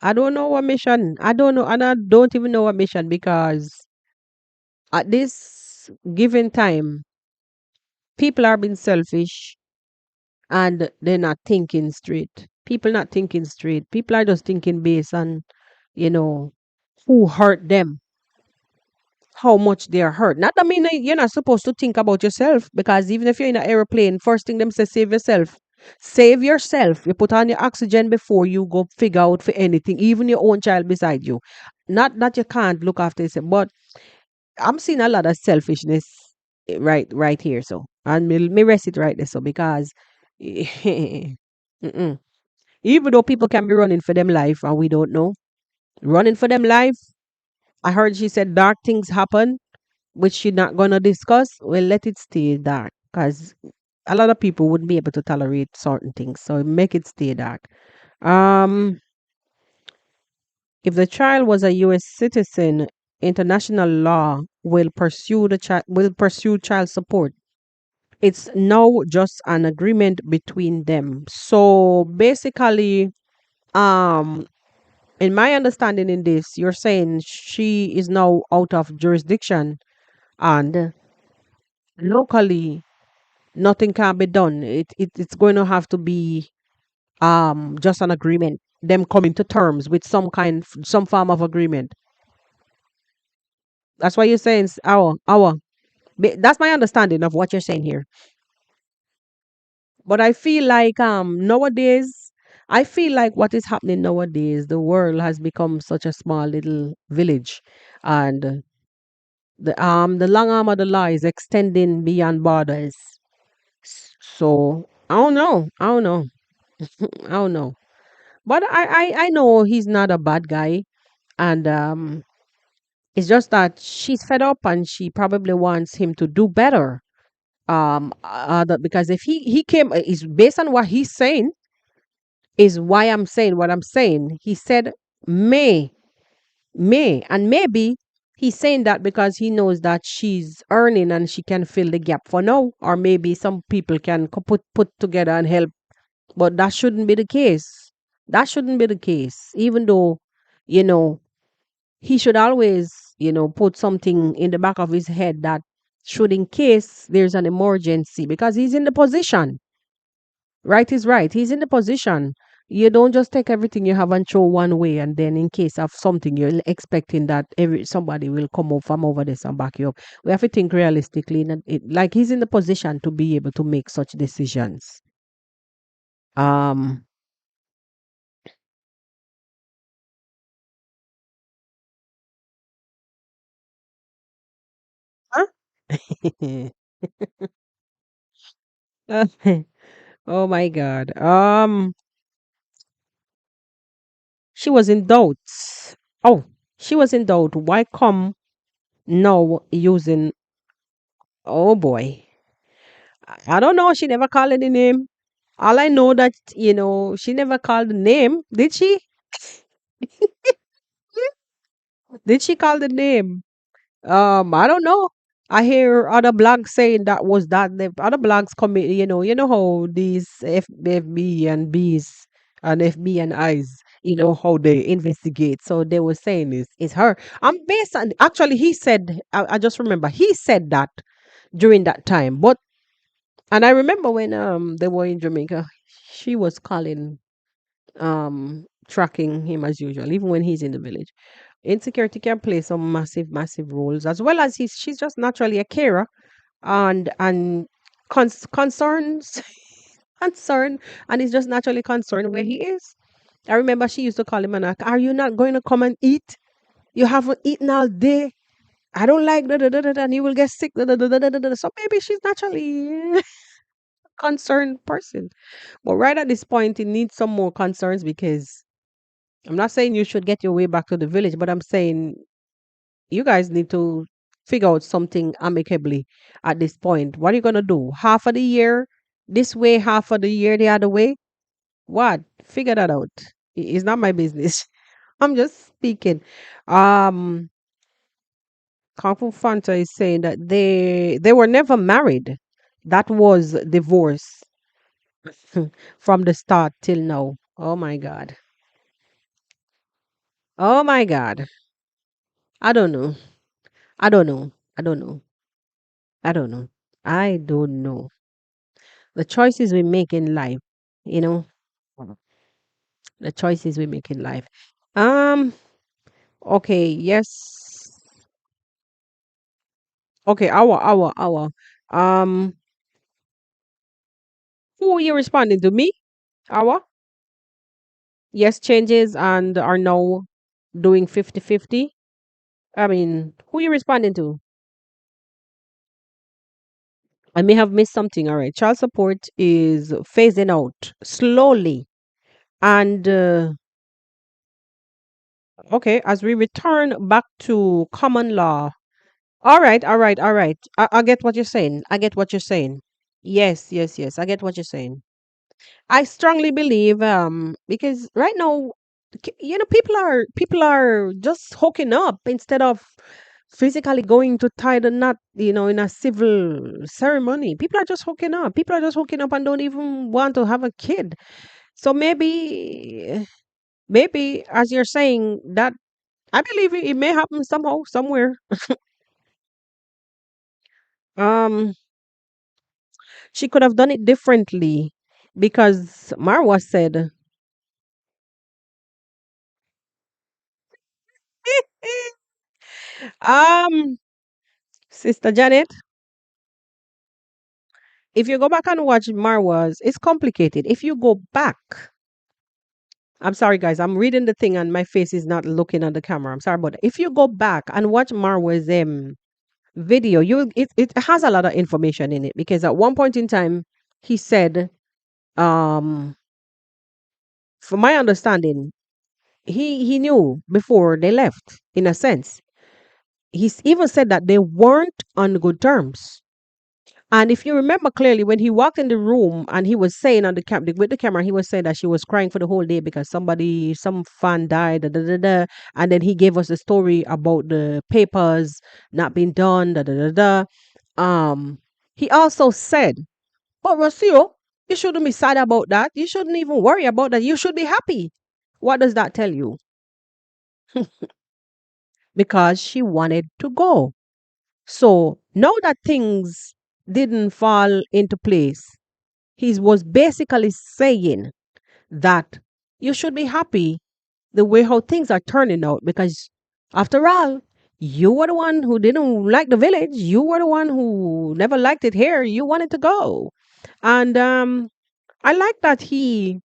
I don't know what mission. I don't know, and I don't even know what mission, because at this given time, people are being selfish and they're not thinking straight. People not thinking straight. People are just thinking based on, you know, who hurt them, how much they are hurt. Not, I mean, you're not supposed to think about yourself, because even if you're in an airplane, first thing them say, save yourself. Save yourself. You put on your oxygen before you go figure out for anything, even your own child beside you. Not that you can't look after yourself, but I'm seeing a lot of selfishness right here. So, and me rest it right there. So, because mm-mm. Even though people can be running for them life and we don't know, running for them life. I heard she said dark things happen which you're not gonna discuss, well, let it stay dark, because a lot of people wouldn't be able to tolerate certain things. So make it stay dark. Um, if the child was a U.S. citizen, international law will pursue child support. It's now just an agreement between them. So basically, um, in my understanding in this, you're saying she is now out of jurisdiction, and locally nothing can be done. It's going to have to be just an agreement. Them coming to terms with some form of agreement. That's why you're saying our. That's my understanding of what you're saying here. But I feel like nowadays, I feel like what is happening nowadays, the world has become such a small little village, and The long arm of the law is extending beyond borders. So I don't know. I don't know. I don't know. But I know he's not a bad guy, and it's just that she's fed up and she probably wants him to do better. Because if he came is based on what he's saying, is why I'm saying what I'm saying. He said may, and maybe he's saying that because he knows that she's earning and she can fill the gap for now, or maybe some people can put together and help. But that shouldn't be the case. That shouldn't be the case. Even though, you know, he should always, put something in the back of his head that should, in case there's an emergency, because he's in the position. Right is right. He's in the position. You don't just take everything you have and throw one way, and then in case of something, you're expecting that somebody will come over from over this and back you up. We have to think realistically. Like he's in the position to be able to make such decisions. Um, huh? Oh my God. She was in doubt. Oh, she was in doubt. Why come now using? Oh boy. I don't know. She never called any name. All I know that, she never called the name. Did she? Did she call the name? I don't know. I hear other blogs saying that was that the other blogs commit, how these FB and B's and FB and I's, how they investigate. So they were saying it's her. I'm based on actually he said I just remember he said that during that time. But and I remember when they were in Jamaica, she was calling tracking him as usual, even when he's in the village. Insecurity can play some massive roles, as well as she's just naturally a carer and concerns concern, and he's just naturally concerned where he is. I remember she used to call him and ask, "Are you not going to come and eat? You haven't eaten all day. I don't like and you will get sick." So maybe she's naturally a concerned person. But right at this point, it needs some more concerns because I'm not saying you should get your way back to the village, but I'm saying you guys need to figure out something amicably at this point. What are you gonna do? Half of the year this way, half of the year the other way? What? Figure that out. It's not my business. I'm just speaking. Um Kung Fu Fanta is saying that they were never married. That was divorce from the start till now. Oh my god. Oh my god. I don't know. I don't know. I don't know. I don't know. I don't know. The choices we make in life, you know, the choices we make in life. Um, okay, yes. Okay, our. Um, who are you responding to? Me? Our? Yes, changes and are now doing 50-50. I mean, who are you responding to? I may have missed something. All right. Child support is phasing out slowly. And okay, as we return back to common law. All right. I get what you're saying. I get what you're saying. Yes. I get what you're saying. I strongly believe, because right now, people are just hooking up instead of physically going to tie the knot, in a civil ceremony. People are just hooking up. People are just hooking up and don't even want to have a kid. So maybe, as you're saying, that I believe it may happen somehow, somewhere. Um, she could have done it differently because Marwa said, um, Sister Janet, if you go back and watch Marwa's, it's complicated. If you go back, I'm sorry, guys, I'm reading the thing and my face is not looking at the camera. I'm sorry about that. If you go back and watch Marwa's video. It has a lot of information in it because at one point in time he said, um, from my understanding, he knew before they left, in a sense. Even said that they weren't on good terms. And if you remember clearly, when he walked in the room and he was saying on the with the camera, he was saying that she was crying for the whole day because some fan died, da, da, da, da. And then he gave us the story about the papers not being done, da, da, da, da. He also said, but Rocio, you shouldn't be sad about that. You shouldn't even worry about that. You should be happy. What does that tell you? Because she wanted to go. So now that things didn't fall into place, he was basically saying that you should be happy the way how things are turning out because after all, you were the one who didn't like the village. You were the one who never liked it here. You wanted to go. And I like that he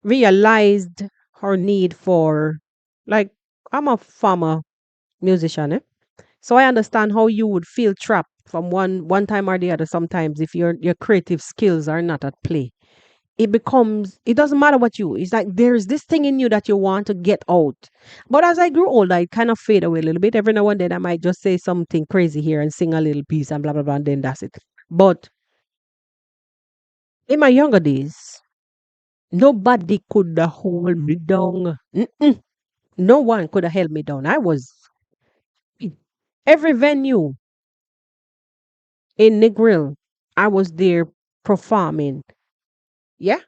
realized her need for, like, I'm a farmer musician, eh? So I understand how you would feel trapped from one time or the other sometimes if your creative skills are not at play. It doesn't matter what you, it's like there's this thing in you that you want to get out. But as I grew older, it kind of fade away a little bit. Every now and then I might just say something crazy here and sing a little piece and blah blah blah, and then that's it. But in my younger days, nobody could hold me down. Mm-mm. No one could have held me down. I was every venue in Negril. I was there performing. Yeah,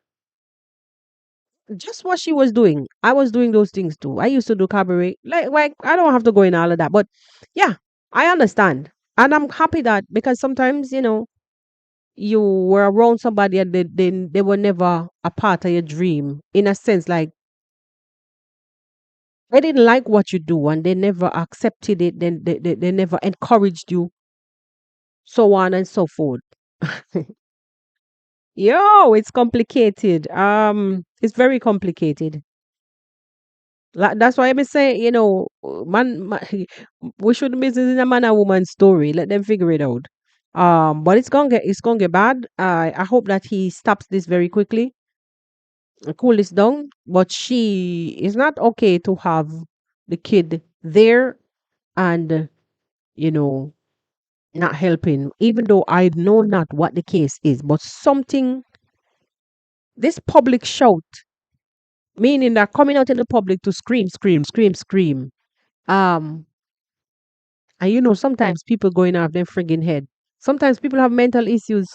just what she was doing. I was doing those things too. I used to do cabaret. Like I don't have to go in all of that, but yeah, I understand, and I'm happy that because sometimes you were around somebody and they were never a part of your dream in a sense. Like they didn't like what you do and they never accepted it. Then they never encouraged you, so on and so forth. Yo, it's complicated. It's very complicated. That's why I be say, man, we shouldn't be in a man and woman story. Let them figure it out. But it's gonna get bad. I hope that he stops this very quickly and cool this down. But she is not okay to have the kid there and you know not helping. Even though I know not what the case is, but something this public shout, meaning that coming out in the public to scream, scream, scream, scream. Um, And sometimes people going off their friggin' head. Sometimes people have mental issues.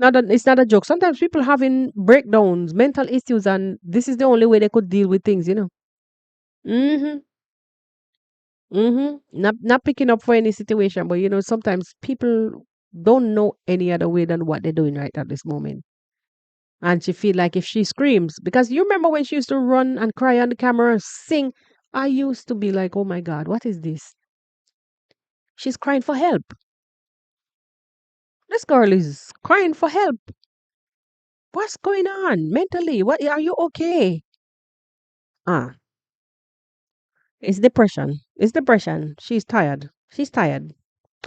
It's not a joke. Sometimes people having breakdowns, mental issues, and this is the only way they could deal with things. Mm-hmm. Mm-hmm. Not picking up for any situation, but sometimes people don't know any other way than what they're doing right at this moment. And she feel like if she screams, because you remember when she used to run and cry on the camera, sing, I used to be like, oh my God, what is this? She's crying for help. This girl is crying for help. What's going on mentally? What are you okay? Ah, it's depression. It's depression. She's tired. She's tired.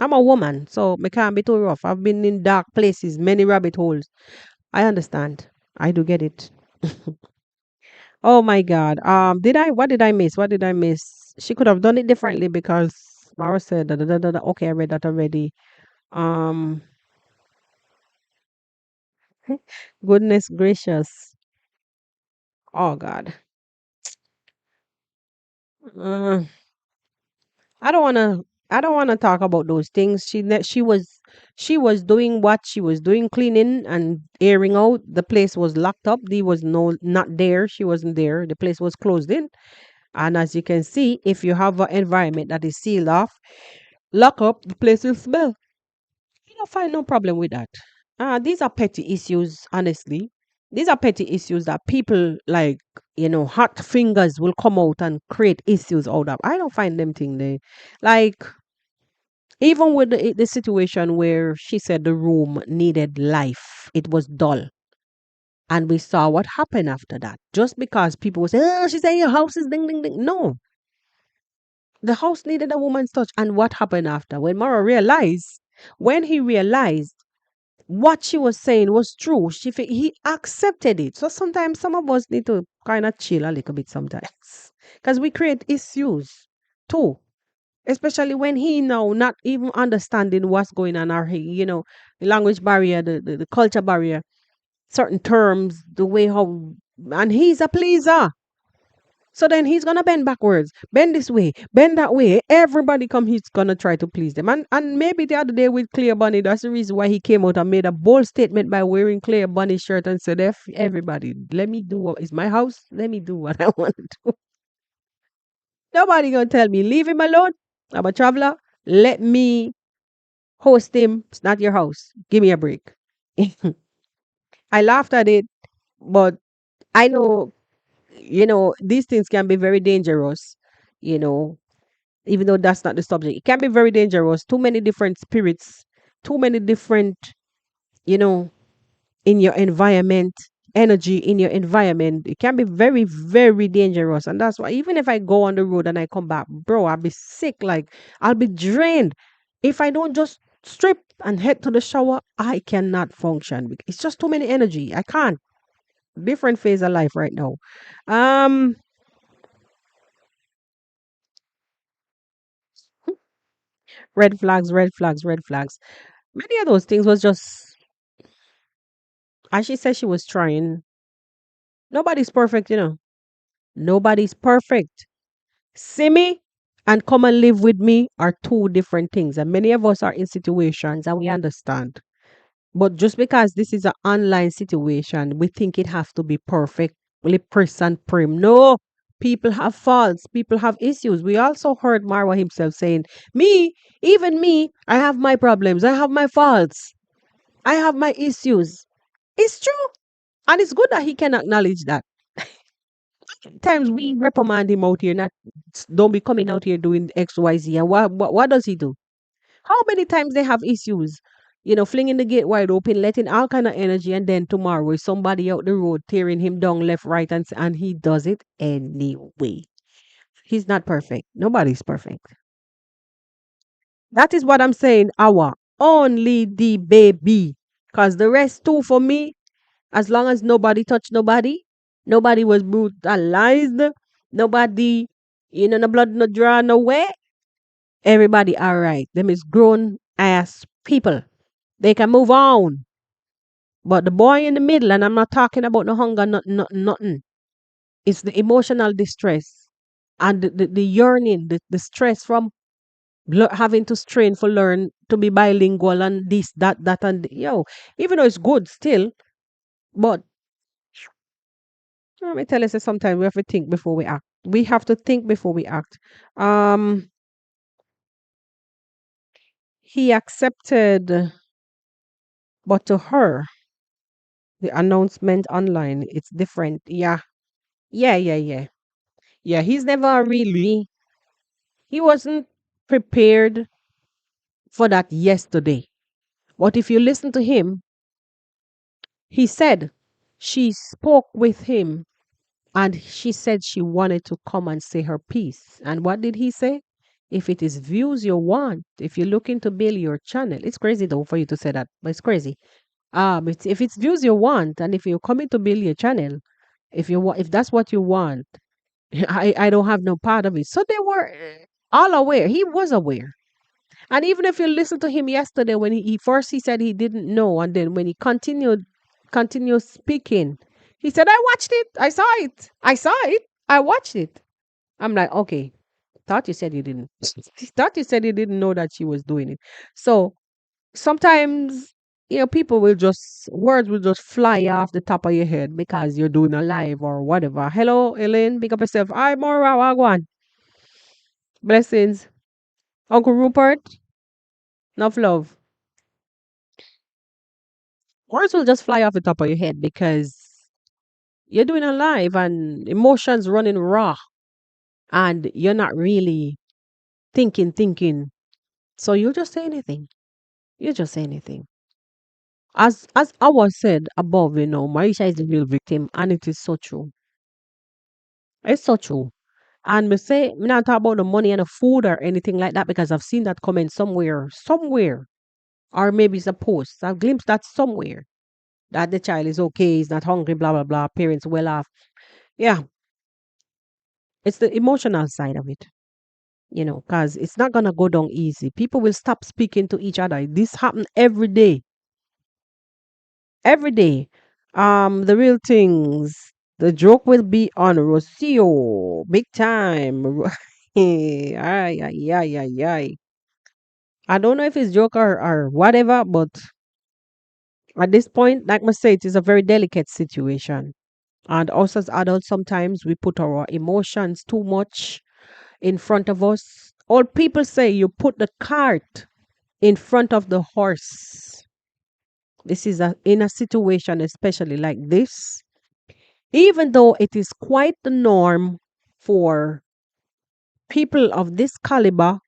I'm a woman, so I can't be too rough. I've been in dark places, many rabbit holes. I understand. I do get it. Oh my God. Did I? What did I miss? What did I miss? She could have done it differently because Mara said da, da, da, da, da. Okay, I read that already. Um, goodness gracious. Oh God. Uh, I don't wanna I don't wanna talk about those things. She was doing what she was doing, cleaning and airing out. The place was locked up. He was not there. She wasn't there. The place was closed in. And as you can see, if you have an environment that is sealed off, lock up, the place will smell. You don't find no problem with that. These are petty issues, honestly. These are petty issues that people like, hot fingers will come out and create issues out of. I don't find them thing they like even with the situation where she said the room needed life, it was dull. And we saw what happened after that. Just because people would say, oh, she said your house is ding, ding, ding. No, The house needed a woman's touch. And what happened after? When he realized what she was saying was true, he accepted it. So sometimes some of us need to kind of chill a little bit sometimes. Because we create issues too. Especially when he now not even understanding what's going on, or the language barrier, the culture barrier, certain terms, the way how, and he's a pleaser. So then he's gonna bend backwards, bend this way, bend that way. Everybody come, he's gonna try to please them. And maybe the other day with Clear Bunny, that's the reason why he came out and made a bold statement by wearing Clear Bunny shirt and said, everybody, let me do what is my house. Let me do what I want to do. Nobody gonna tell me, leave him alone. I'm a traveler. Let me host him. It's not your house. Give me a break. I laughed at it, but I know, these things can be very dangerous, you know, even though that's not the subject. It can be very dangerous. Too many different spirits, too many different, you know, in your environment, energy in your environment. It can be very, very dangerous. And that's why even if I go on the road and I come back, bro, I'll be sick. Like, I'll be drained. If I don't just strip and head to the shower, I cannot function. It's just too many energy. I can't. Different phase of life right now. Um, red flags, red flags, red flags. Many of those things was just, as she said, she was trying. Nobody's perfect. Nobody's perfect. See me and come and live with me are two different things. And many of us are in situations and we understand. But just because this is an online situation, we think it has to be perfect, pris and prim. No, people have faults, people have issues. We also heard Marwa himself saying, me, even me, I have my problems, I have my faults, I have my issues. It's true. And it's good that he can acknowledge that. Times we reprimand him out here, not don't be coming out here doing XYZ. And what does he do? How many times they have issues? Flinging the gate wide open, letting all kind of energy, and then tomorrow is somebody out the road tearing him down left, right, and he does it anyway. He's not perfect. Nobody's perfect. That is what I'm saying. Our only the baby, cause the rest too for me. As long as nobody touched nobody, nobody was brutalized, nobody, no blood, no draw, no way. Everybody all right. Them is grown ass people. They can move on. But the boy in the middle, and I'm not talking about no hunger, nothing. It's the emotional distress and the yearning, the stress from having to strain for learn to be bilingual and this, that, and even though it's good still, but let me tell you, sometimes we have to think before we act. We have to think before we act. Um, he accepted, but to her, the announcement online, it's different. Yeah, yeah, yeah, yeah. Yeah, he's never really, he wasn't prepared for that yesterday. But if you listen to him, he said she spoke with him and she said she wanted to come and say her piece. And what did he say? If it is views you want, if you're looking to build your channel, it's crazy though for you to say that, but it's crazy. If it's views you want, and if you're coming to build your channel, if that's what you want, I don't have no part of it. So they were all aware. He was aware. And even if you listen to him yesterday, when he first he said he didn't know, and then when he continued speaking, he said, "I watched it. I saw it. I saw it. I watched it." I'm like, okay. Thought you said you didn't. Thought you said you didn't know that she was doing it. So sometimes people will just words will just fly off the top of your head because you're doing a live or whatever. Hello, Elaine. Pick up yourself. Hi, Maura. Wagwan. Blessings. Uncle Rupert. Enough love. Words will just fly off the top of your head because you're doing a live and emotions running raw and you're not really thinking. So you'll just say anything. You just say anything. As I was said above, Maisha is the real victim, and it is so true. It's so true. And me say, me not talk about the money and the food or anything like that because I've seen that comment somewhere, or maybe it's a post. I've glimpsed that somewhere that the child is okay, he's not hungry, blah blah blah. Parents well off. Yeah, it's the emotional side of it, because it's not gonna go down easy. People will stop speaking to each other. This happen every day. The real things. The joke will be on Rocio, big time. Ay, ay, ay, ay, ay. I don't know if it's joke or whatever, but at this point, like I say, it is a very delicate situation. And us as adults, sometimes we put our emotions too much in front of us. All people say, you put the cart in front of the horse. This is in a situation, especially like this, even though it is quite the norm for people of this caliber,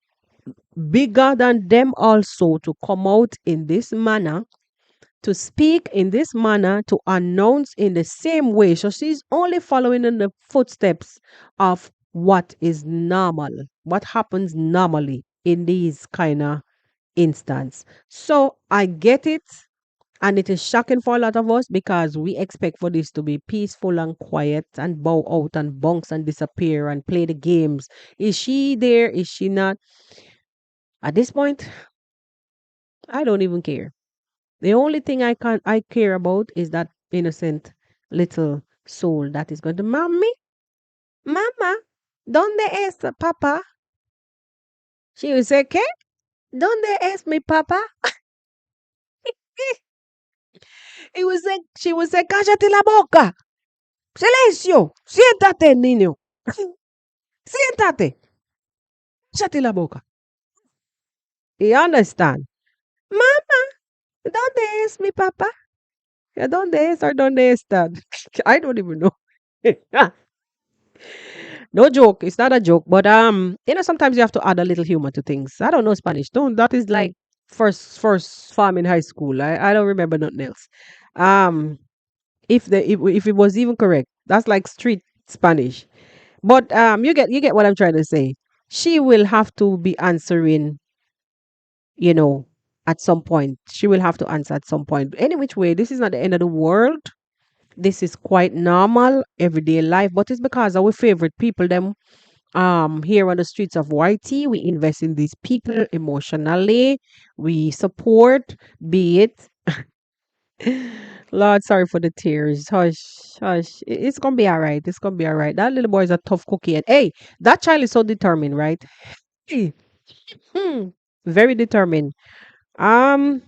bigger than them also, to come out in this manner, to speak in this manner, to announce in the same way. So she's only following in the footsteps of what is normal, what happens normally in these kind of instance. So I get it. And it is shocking for a lot of us because we expect for this to be peaceful and quiet and bow out and bounce and disappear and play the games. Is she there? Is she not? At this point, I don't even care. The only thing I care about is that innocent little soul that is going to mommy, mama, donde es papa? She will say, ¿qué? ¿Dónde es mi papa? She will say, cállate la boca. Silencio. Siéntate, niño. Siéntate. Cállate la boca. You understand? Mama, ¿dónde es mi papa? ¿Dónde es or dónde está? I don't even know. No joke. It's not a joke, but sometimes you have to add a little humor to things. I don't know Spanish. Don't that is like first farm in high school. I don't remember nothing else. Um, if it was even correct, that's like street Spanish. But you get what I'm trying to say. She will have to be answering, you know, at some point. She will have to answer at some point. Any which way, this is not the end of the world. This is quite normal everyday life, but it's because our favorite people them here on the streets of YT. We invest in these people emotionally. We support, be it. Lord, sorry for the tears. Hush, hush. It's gonna be all right. It's gonna be all right. That little boy is a tough cookie. And hey, that child is so determined, right? Hey, hmm, very determined. Um,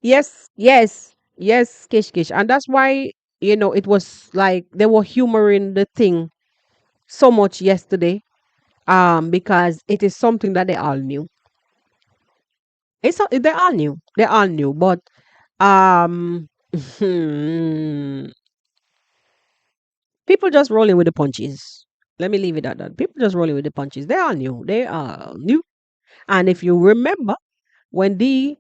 yes, Kish Kish. And that's why, it was like they were humoring the thing so much yesterday. Because it is something that they all knew. They all knew. They all knew. But um people just rolling with the punches. Let me leave it at that. People just rolling with the punches. They all knew. They all knew. And if you remember when D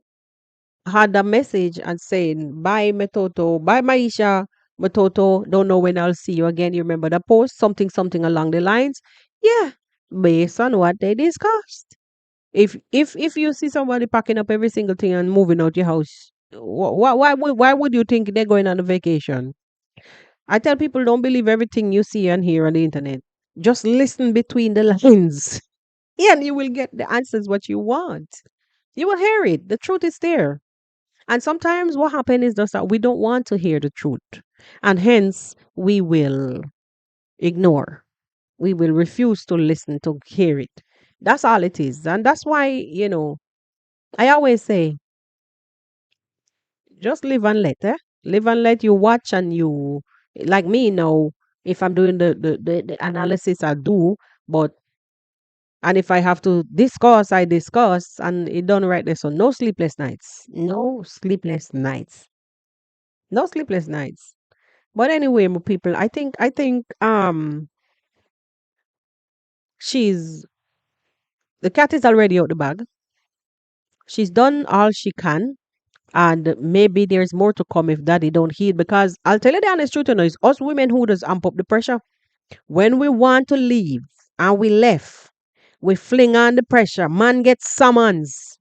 had a message and saying, bye, Metoto, bye, Maisha, Metoto, don't know when I'll see you again. You remember the post? Something along the lines. Yeah, based on what they discussed. If you see somebody packing up every single thing and moving out your house, why would you think they're going on a vacation? I tell people don't believe everything you see and hear on the internet. Just listen between the lines, and you will get the answers what you want. You will hear it. The truth is there. And sometimes what happens is just that we don't want to hear the truth. And hence we will ignore. We will refuse to listen to hear it. That's all it is. And that's why, I always say, just live and let, eh? Live and let you watch and you, like me now, if I'm doing the analysis, I do. But, and if I have to discuss, I discuss. And it done right there. So no sleepless nights. No sleepless nights. No sleepless nights. But anyway, my people, I think she's the cat is already out the bag. She's done all she can. And maybe there's more to come if daddy don't heed. Because I'll tell you the honest truth, it's us women who does amp up the pressure. When we want to leave and we left, we fling on the pressure. Man gets summons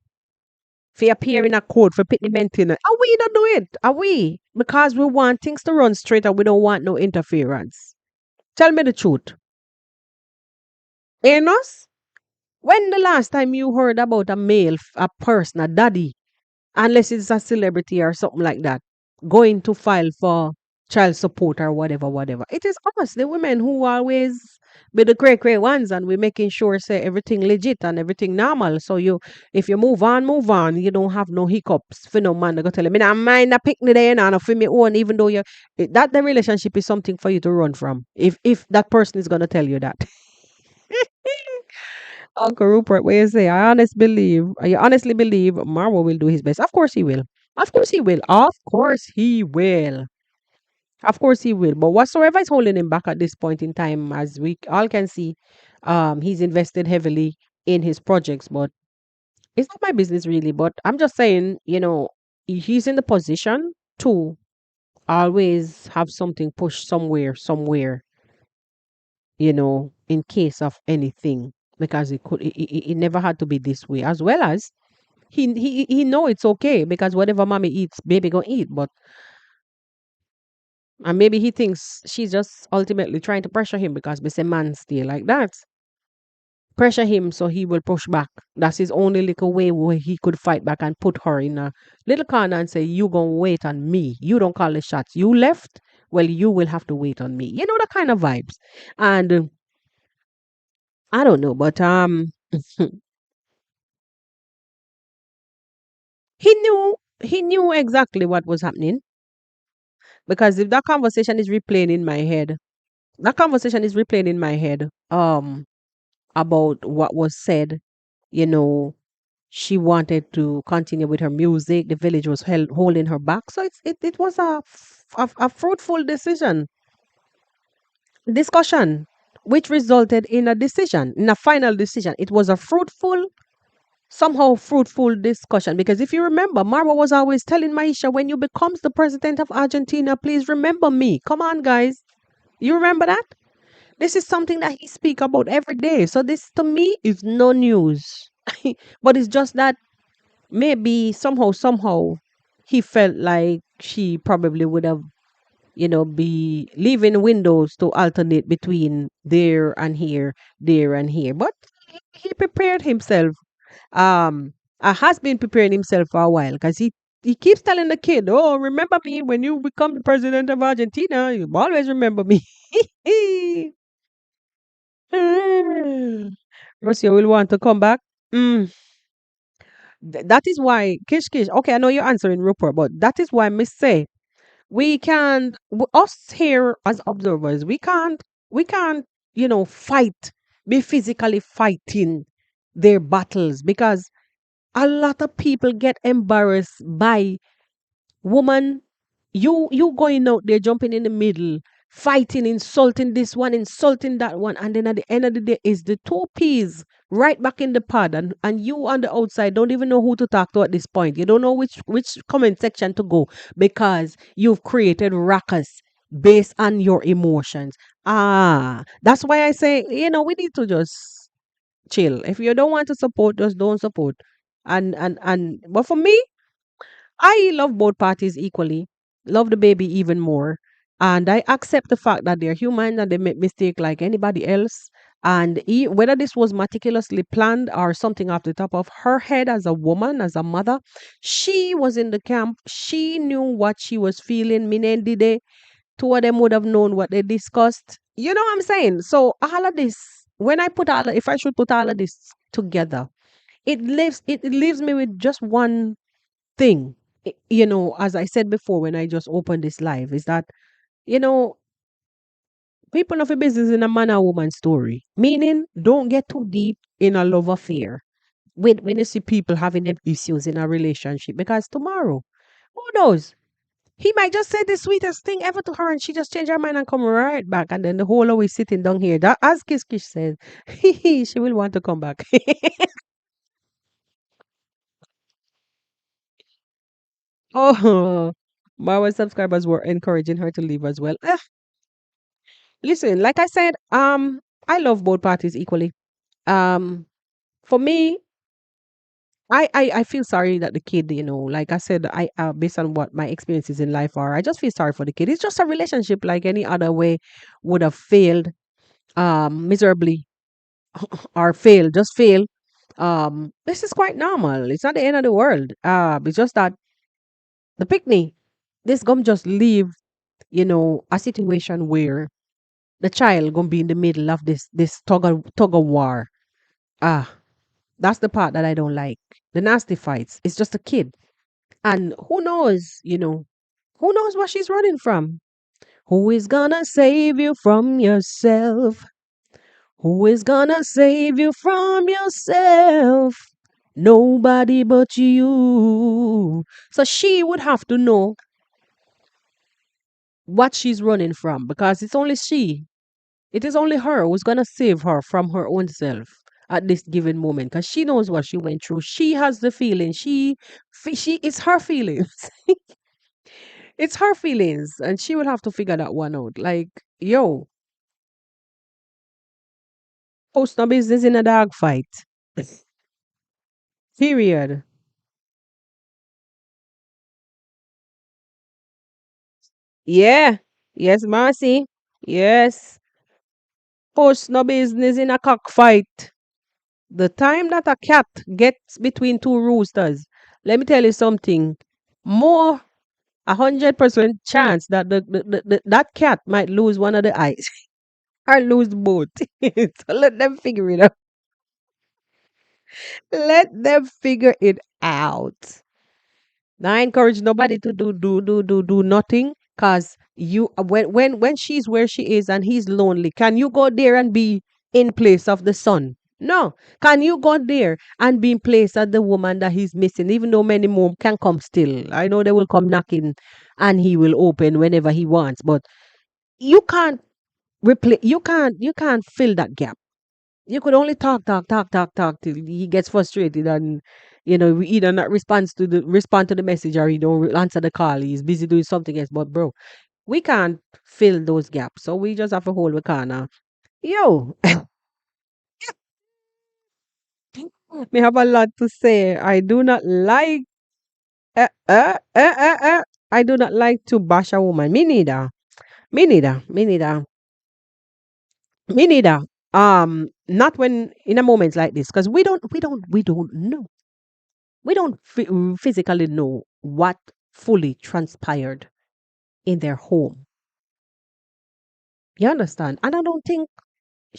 for appear in a court for pitney maintenance. Are we not do it? Are we? Because we want things to run straight and we don't want no interference. Tell me the truth. Ain't us? When the last time you heard about a male, a person, a daddy, unless it's a celebrity or something like that, going to file for child support or whatever, whatever. It is us, the women, who always be the great ones, and we're making sure say everything legit and everything normal. So you, if you move on, move on. You don't have no hiccups for no man to go tell me, I mind a picnic there and for me own, even though that the relationship is something for you to run from. If that person is gonna tell you that. Uncle Rupert, what you say? You honestly believe Marwa will do his best. Of course he will. Of course he will. Of course he will. Of course he will. But whatsoever is holding him back at this point in time, as we all can see, he's invested heavily in his projects. But it's not my business really. But I'm just saying, he's in the position to always have something pushed somewhere, in case of anything. Because it never had to be this way. As well as he know it's okay because whatever mommy eats, baby gonna eat. But and maybe he thinks she's just ultimately trying to pressure him because we say man stay like that. Pressure him so he will push back. That's his only little way where he could fight back and put her in a little corner and say, you gonna wait on me. You don't call the shots. You left, well, you will have to wait on me. You know the kind of vibes. And I don't know, but he knew exactly what was happening. Because if that conversation is replaying in my head, that conversation is replaying in my head about what was said, you know she wanted to continue with her music. The village was holding her back, so it was a fruitful discussion, which resulted in a decision, in a final decision. It was a somehow fruitful discussion, because if you remember, Marwa was always telling Maisha, when you becomes the president of Argentina, please remember me. Come on, guys, you remember that? This is something that he speak about every day. So this to me is no news. But it's just that maybe somehow he felt like she probably would have, be leaving windows to alternate between there and here, there and here. But he prepared himself. Um has been preparing himself for a while, because he keeps telling the kid, oh, remember me when you become the president of Argentina. You always remember me. Rocio will want to come back. Mm, that is why Kish. Okay, I know you're answering Rupert, but that is why Miss say we can't. Us here as observers, we can't fight, be physically fighting their battles, because a lot of people get embarrassed by woman. You going out there, jumping in the middle, fighting, insulting this one, insulting that one, and then at the end of the day is the two peas right back in the pod, and you on the outside don't even know who to talk to at this point. You don't know which comment section to go, because you've created ruckus based on your emotions. That's why I say, we need to just chill. If you don't want to support, just don't support. And but for me, I love both parties equally, love the baby even more. And I accept the fact that they're human and they make mistake like anybody else. And whether this was meticulously planned or something off the top of her head, as a woman, as a mother, she was in the camp. She knew what she was feeling. Minendide, two of them would have known what they discussed. You know what I'm saying? So all of this, when I put if I should put all of this together, it leaves me with just one thing. As I said before when I just opened this live, is that, you know, people of a business in a man and woman story. Meaning, don't get too deep in a love affair when you see people having them issues in a relationship, because tomorrow, who knows? He might just say the sweetest thing ever to her and she just change her mind and come right back. And then the whole always sitting down here. That, as Kiss Kish said, she will want to come back. Oh, Marwa subscribers were encouraging her to leave as well. Listen, like I said, I love both parties equally. Um, for me, I feel sorry that the kid, like I said, I based on what my experiences in life are, I just feel sorry for the kid. It's just a relationship like any other way would have failed miserably or failed, just fail. This is quite normal. It's not the end of the world. It's just that the picnic, this gum just leave, a situation where the child gonna be in the middle of this tug of war. Ah, that's the part that I don't like. The nasty fights. It's just a kid. And who knows what she's running from? Who is gonna save you from yourself? Who is gonna save you from yourself? Nobody but you. So she would have to know what she's running from because it's only she. It is only her who's gonna save her from her own self at this given moment because she knows what she went through. She has the feeling. She it's her feelings. It's her feelings, and she will have to figure that one out. Like, yo, post no business in a dog fight. Period. Yeah. Yes, Marcy. Yes. Post no business in a cockfight. The time that a cat gets between two roosters, let me tell you something. More 100% chance that that cat might lose one of the eyes or lose both. So let them figure it out. Let them figure it out. Now I encourage nobody to do nothing because when she's where she is and he's lonely, can you go there and be in place of the son? No. Can you go there and be in place of the woman that he's missing, even though many more can come still? I know they will come knocking and he will open whenever he wants, but you can't you can't fill that gap. You could only talk till he gets frustrated and we either not respond to the message or he don't answer the call. He's busy doing something else. But bro, we can't fill those gaps. So we just have to hold the corner. Yo, me have a lot to say. I do not like I do not like to bash a woman. Me neither. Me neither. Me neither. Me neither. Not when in a moment like this, because we don't know. We don't physically know what fully transpired in their home. You understand? And I don't think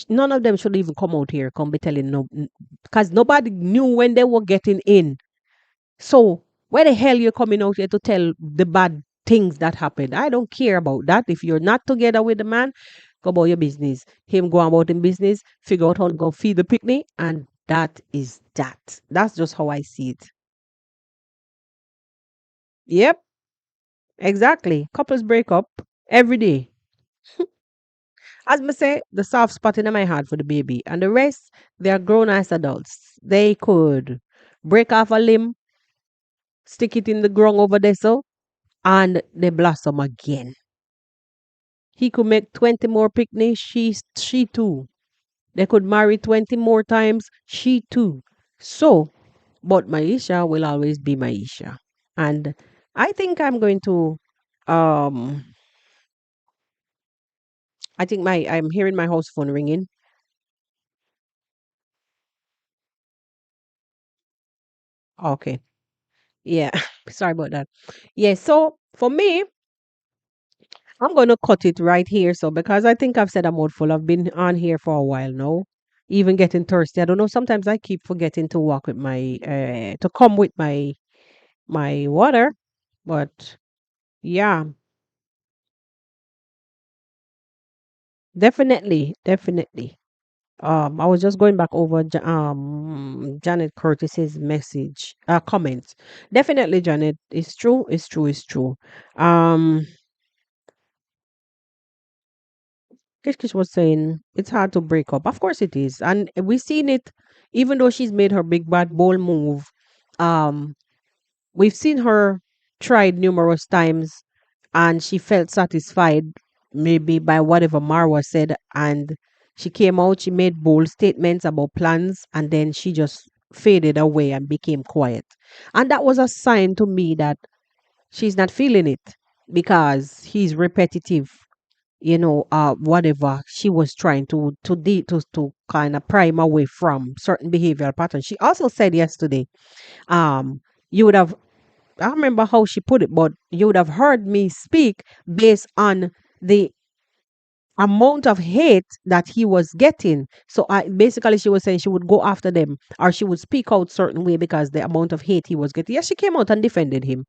none of them should even come out here, come be telling no, because nobody knew when they were getting in. So where the hell you're coming out here to tell the bad things that happened? I don't care about that. If you're not together with the man, go about your business. Him go about in business, figure out how to go feed the picnic, and that is that. That's just how I see it. Yep, exactly. Couples break up every day. As me say, the soft spot in my heart for the baby. And the rest, they are grown as adults. They could break off a limb, stick it in the ground over there so, and they blossom again. He could make 20 more picnics, she too. They could marry 20 more times, she too. So, but Maisha will always be Maisha. And I think I'm going to um I'm hearing my house phone ringing. Okay. Yeah. Sorry about that. Yeah, so for me, I'm gonna cut it right here. So because I think I've said a mouthful, I've been on here for a while now. Even getting thirsty. I don't know. Sometimes I keep forgetting to walk with my to come with my water. But yeah, definitely. I was just going back over Janet Curtis's message, comment. Definitely, Janet. It's true. It's true. It's true. Um, Kish was saying it's hard to break up. Of course it is. And we've seen it, even though she's made her big bad bold move. Um, we've seen her tried numerous times and she felt satisfied maybe by whatever Marwa said, and she came out, she made bold statements about plans, and then she just faded away and became quiet. And that was a sign to me that she's not feeling it because he's repetitive, whatever she was trying to kind of prime away from certain behavioral patterns. She also said yesterday, you would have, I remember how she put it, but you would have heard me speak based on the amount of hate that he was getting. So I basically, she was saying she would go after them or she would speak out certain way because the amount of hate he was getting. Yes, she came out and defended him.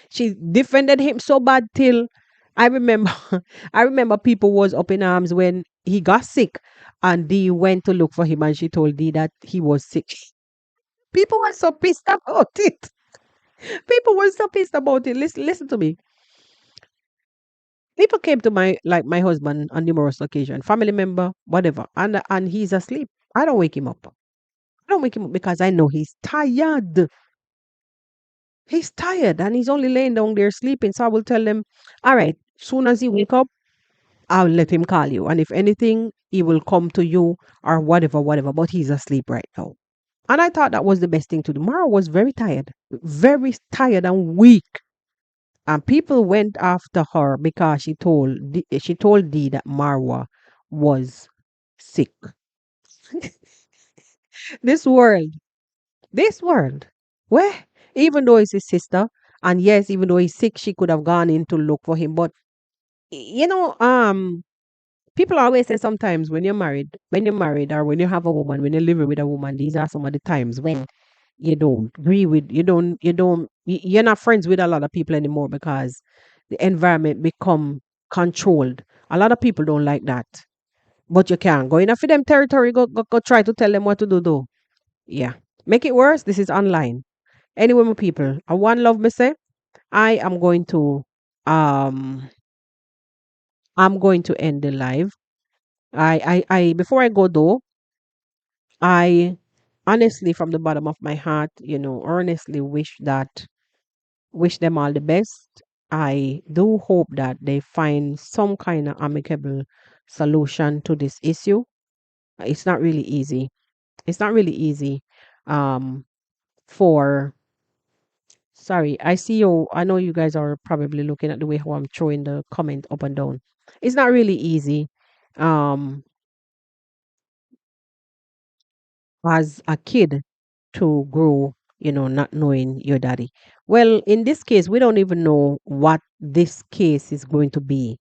She defended him so bad till I remember I remember people was up in arms when he got sick and Dee went to look for him and she told Dee that he was sick. People were so pissed about it. People were so pissed about it. Listen to me. People came to my husband on numerous occasions, family member, whatever, and he's asleep. I don't wake him up. I don't wake him up because I know he's tired. He's tired and he's only laying down there sleeping. So I will tell them, all right, soon as he wake up, I'll let him call you. And if anything, he will come to you or whatever, whatever. But he's asleep right now. And I thought that was the best thing to do. Mara was very tired and weak. And people went after her because she told Dee that Marwa was sick. This world, this world, where even though it's his sister, and yes, even though he's sick, she could have gone in to look for him. But you know, people always say sometimes when you're married, or when you have a woman, when you're living with a woman, these are some of the times when you don't agree with, you're not friends with a lot of people anymore because the environment become controlled. A lot of people don't like that, but you can't go in for them territory. Go try to tell them what to do. Though, yeah, make it worse. This is online. Anyway, my people, I one love me say I am going to um end the live. I before I go though, I honestly, from the bottom of my heart, earnestly wish them all the best. I do hope that they find some kind of amicable solution to this issue. It's not really easy. It's not really easy. Um, for Sorry, I see you. I know you guys are probably looking at the way how I'm throwing the comment up and down. It's not really easy. Um, as a kid to grow, not knowing your daddy. Well, in this case, we don't even know what this case is going to be,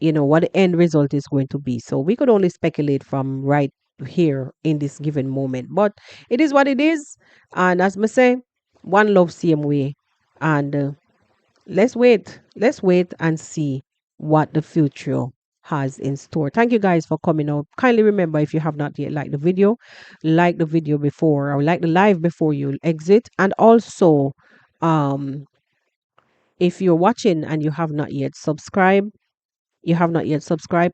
what the end result is going to be. So we could only speculate from right here in this given moment. But it is what it is. And as I say, one love same way. And let's wait and see what the future has in store. Thank you guys for coming out. Kindly remember, if you have not yet like the video before, or like the live before you exit. And also, um if you're watching and you have not yet subscribed,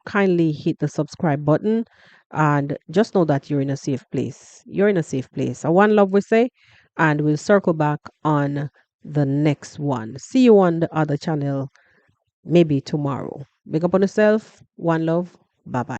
kindly hit the subscribe button and just know that you're in a safe place. You're in a safe place. A one love we say, and we'll circle back on the next one. See you on the other channel maybe tomorrow. Big up on yourself. One love. Bye bye.